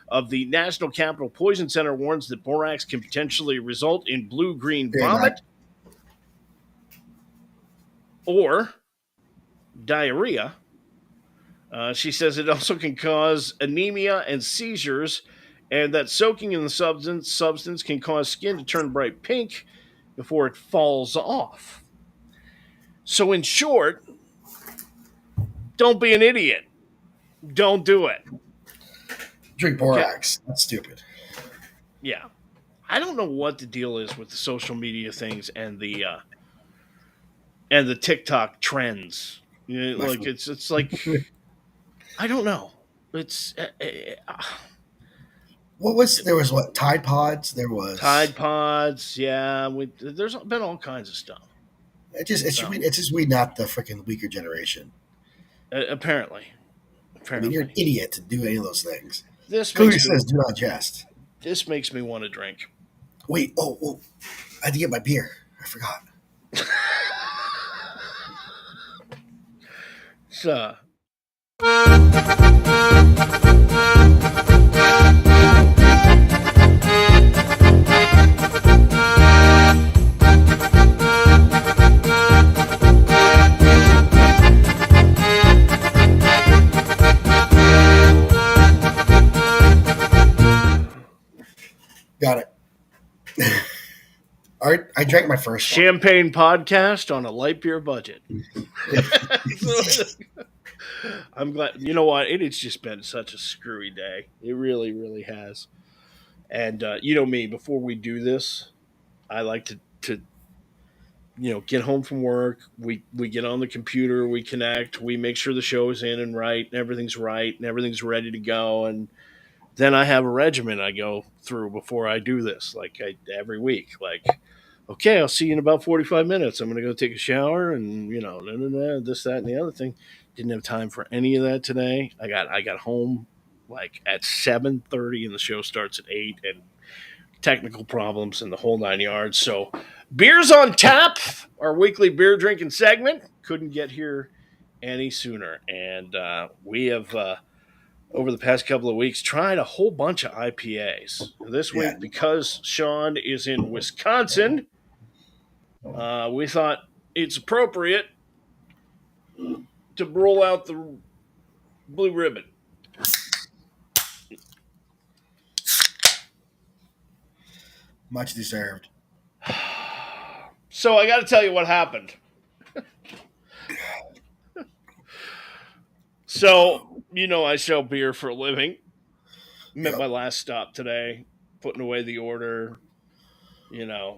of the National Capital Poison Center warns that borax can potentially result in blue-green vomit or diarrhea. She says it also can cause anemia and seizures, and that soaking in the substance can cause skin to turn bright pink before it falls off. So, in short, don't be an idiot. Don't do it. Drink borax. Okay. That's stupid. Yeah. I don't know what the deal is with the social media things and the TikTok trends. You know, like it's like I don't know. It's there was Tide Pods. There was Tide Pods. Yeah, there's been all kinds of stuff. It's just we not the freaking weaker generation. Apparently. I mean, you're an idiot to do any of those things. Cody says, "Do not jest." This makes me want to drink. Wait, I had to get my beer. I forgot. So. Got it. All right, I drank my first champagne podcast on a light beer budget. I'm glad. You know what? It's just been such a screwy day. It really, really has. And you know me. Before we do this, I like to get home from work. We get on the computer. We connect. We make sure the show is in and right, and everything's ready to go. And then I have a regimen I go through before I do this, every week. Like, okay, I'll see you in about 45 minutes. I'm going to go take a shower and, this, that, and the other thing. Didn't have time for any of that today. I got home at 7:30 and the show starts at 8 and technical problems and the whole 9 yards. So Beers on Tap, our weekly beer drinking segment, couldn't get here any sooner. And we have, over the past couple of weeks, tried a whole bunch of IPAs. This week, because Sean is in Wisconsin, we thought it's appropriate to roll out the Blue Ribbon. Much deserved. So I got to tell you what happened. So, I sell beer for a living. I'm at my last stop today, putting away the order,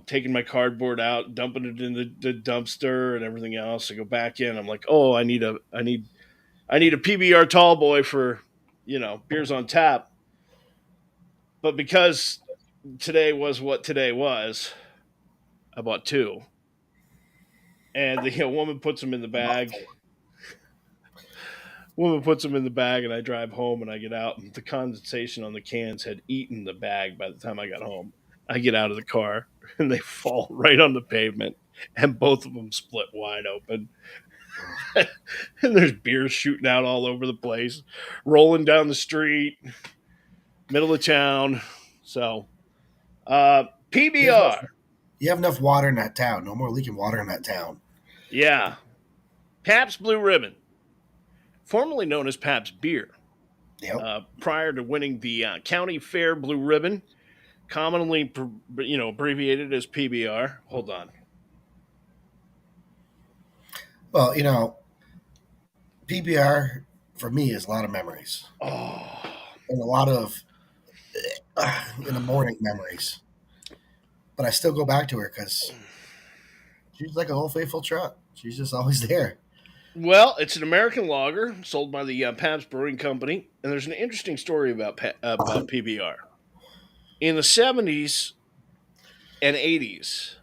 taking my cardboard out, dumping it in the dumpster and everything else. I go back in. I'm like, oh, I need a PBR tall boy for, beers on tap. But because today was what today was, I bought two. And the woman puts them in the bag. Woman puts them in the bag, and I drive home, and I get out, and the condensation on the cans had eaten the bag by the time I got home. I get out of the car, and they fall right on the pavement, and both of them split wide open. And there's beer shooting out all over the place, rolling down the street, middle of town. So, PBR. You have enough water in that town. No more leaking water in that town. Yeah. Pabst Blue Ribbon, formerly known as Pabst Beer. Yep. Prior to winning the County Fair Blue Ribbon, commonly abbreviated as PBR. Hold on. Well, PBR for me is a lot of memories Oh, and a lot of in the morning memories. But I still go back to her because she's like a whole faithful truck. She's just always there. well, it's an American lager sold by the Pabst Brewing Company, and there's an interesting story about PBR. In the 70s and 80s,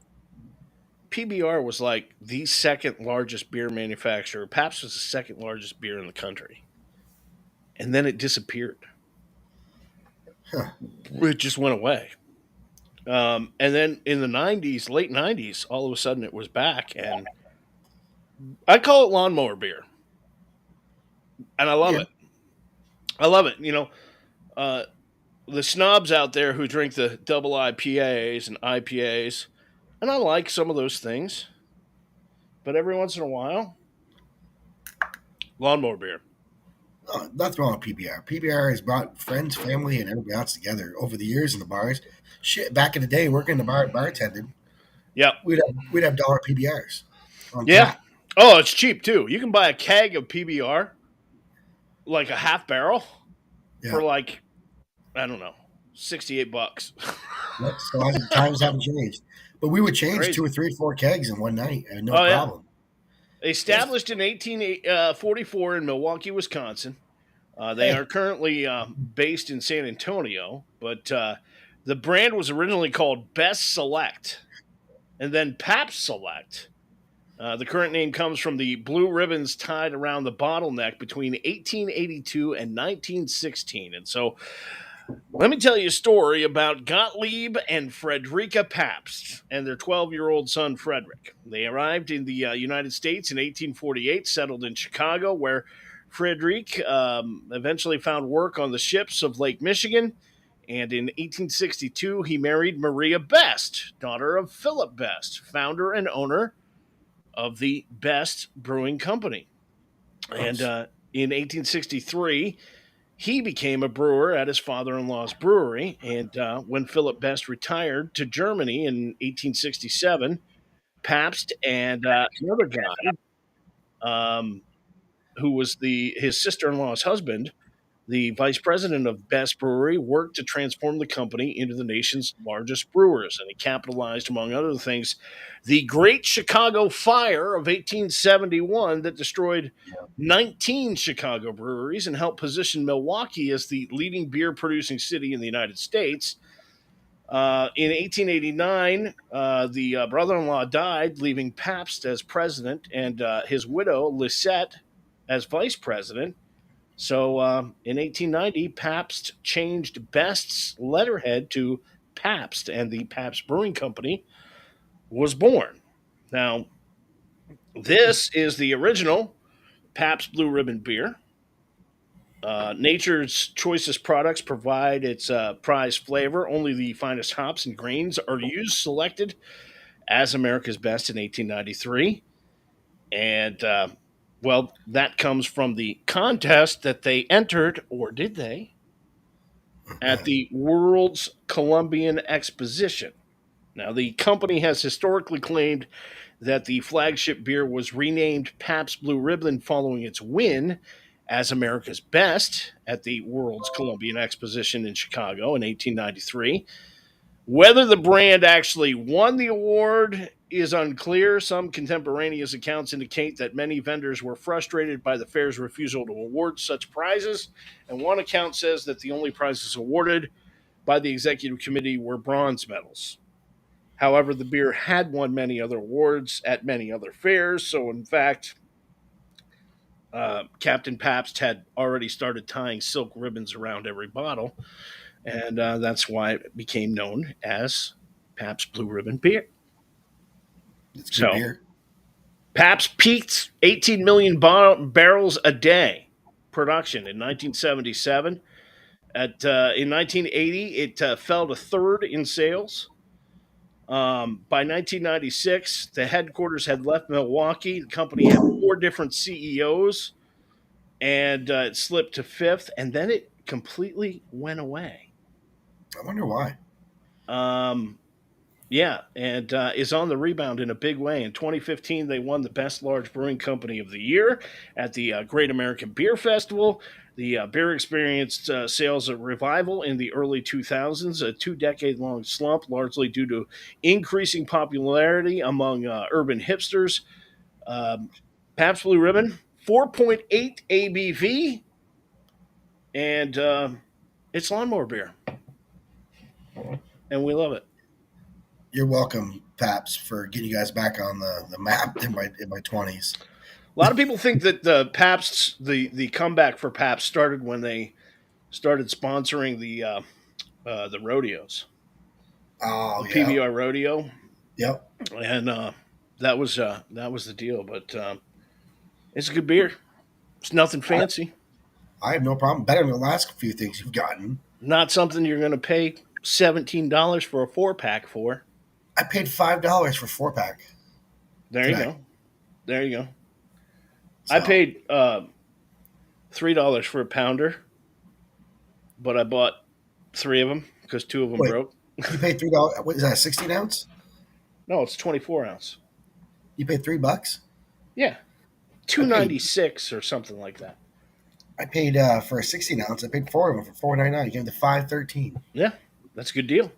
PBR was like the second largest beer manufacturer. Pabst was the second largest beer in the country, and then it disappeared. Huh. It just went away. And then in the 90s, late 90s, all of a sudden it was back, and I call it lawnmower beer, and I love Yeah. it. I love it. Uh, the snobs out there who drink the double IPAs and IPAs, and I like some of those things, but every once in a while, lawnmower beer. Nothing wrong with PBR. PBR has brought friends, family, and everybody else together over the years in the bars. Shit, back in the day, working in the bar, bartending, Yep. we'd have dollar PBRs on Yeah. tap. Oh, it's cheap too. You can buy a keg of PBR, like a half barrel, Yeah. for like, I don't know, $68. Yep. So times haven't changed, but we would change Crazy. 2 or 3, 4 kegs in one night, and no Oh yeah. problem. Established in 1844 in Milwaukee, Wisconsin. They Hey, are currently based in San Antonio, but the brand was originally called Best Select and then Pabst Select. The current name comes from the blue ribbons tied around the bottleneck between 1882 and 1916. And so let me tell you a story about Gottlieb and Frederica Pabst and their 12-year-old son, Frederick. They arrived in the United States in 1848, settled in Chicago, where Frederick eventually found work on the ships of Lake Michigan. And in 1862, he married Maria Best, daughter of Philip Best, founder and owner of the Best Brewing Company. And in 1863, he became a brewer at his father-in-law's brewery. And when Philip Best retired to Germany in 1867, Pabst and another guy, who was his sister-in-law's husband, the vice president of Best Brewery, worked to transform the company into the nation's largest brewers, and he capitalized, among other things, the Great Chicago Fire of 1871 that destroyed 19 Chicago breweries and helped position Milwaukee as the leading beer producing city in the United States. In 1889, the brother in law died, leaving Pabst as president and his widow, Lisette, as vice president. So in 1890, Pabst changed Best's letterhead to Pabst, and the Pabst Brewing Company was born. Now, this is the original Pabst Blue Ribbon beer. Nature's choicest products provide its prized flavor. Only the finest hops and grains are used, selected as America's Best in 1893. And, well, that comes from the contest that they entered, or did they, at the World's Columbian Exposition. Now, the company has historically claimed that the flagship beer was renamed Pabst Blue Ribbon following its win as America's Best at the World's Columbian Exposition in Chicago in 1893. Whether the brand actually won the award is unclear. Some contemporaneous accounts indicate that many vendors were frustrated by the fair's refusal to award such prizes, and one account says that the only prizes awarded by the executive committee were bronze medals. However, the beer had won many other awards at many other fairs, so in fact, Captain Pabst had already started tying silk ribbons around every bottle, and that's why it became known as Pabst Blue Ribbon beer. it's good So, beer. Pabst peaked 18 million barrels a day production in 1977. In 1980, it fell to third in sales. By 1996, the headquarters had left Milwaukee. The company had 4 different CEOs, and it slipped to fifth, and then it completely went away. I wonder why. Um, Yeah, and is on the rebound in a big way. In 2015, they won the Best Large Brewing Company of the Year at the Great American Beer Festival. The beer experienced sales of revival in the early 2000s, a 2 decade long slump, largely due to increasing popularity among urban hipsters. Um, Pabst Blue Ribbon, 4.8 ABV, and it's lawnmower beer, and we love it. You're welcome, Paps, for getting you guys back on the map in my 20s. A lot of people think that the comeback for Pabst started when they started sponsoring the rodeos, Oh the yeah, PBR rodeo, yep. and that was the deal. But it's a good beer. It's nothing fancy. I have no problem. Better than the last few things you've gotten. Not something you're going to pay $17 for a 4 pack for. I paid $5 for 4 pack. There today. you go. There you go. So, I paid $3 for a pounder, but I bought 3 of them because 2 of them Wait. broke. You paid $3. What is that? 16 ounce? No, it's 24 ounce. You paid $3. Yeah, $2.96 or something like that. I paid for a 16 ounce. I paid 4 of them for $4.99. You gave me the $5.13. Yeah, that's a good deal.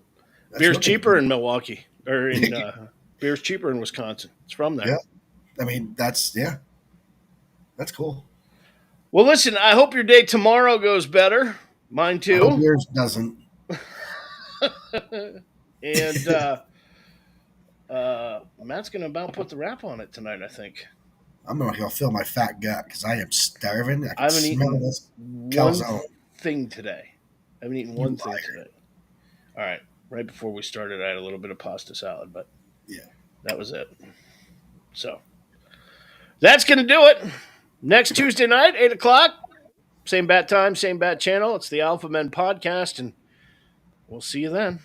That's Beer's really cheaper good. in Milwaukee or in beer's cheaper in Wisconsin. It's from there. Yeah. I mean, that's cool. Well, listen, I hope your day tomorrow goes better. Mine I hope too. yours doesn't. And Matt's going to about put the wrap on it tonight, I think. I'm gonna go fill my fat gut because I am starving. I can I haven't smell eaten this one calzone. thing today. I haven't eaten one thing today. All right. Right before we started, I had a little bit of pasta salad, but Yeah. that was it. So that's going to do it. Next Tuesday night, 8 o'clock. Same bat time, same bat channel. It's the Alpha Men Podcast, and we'll see you then.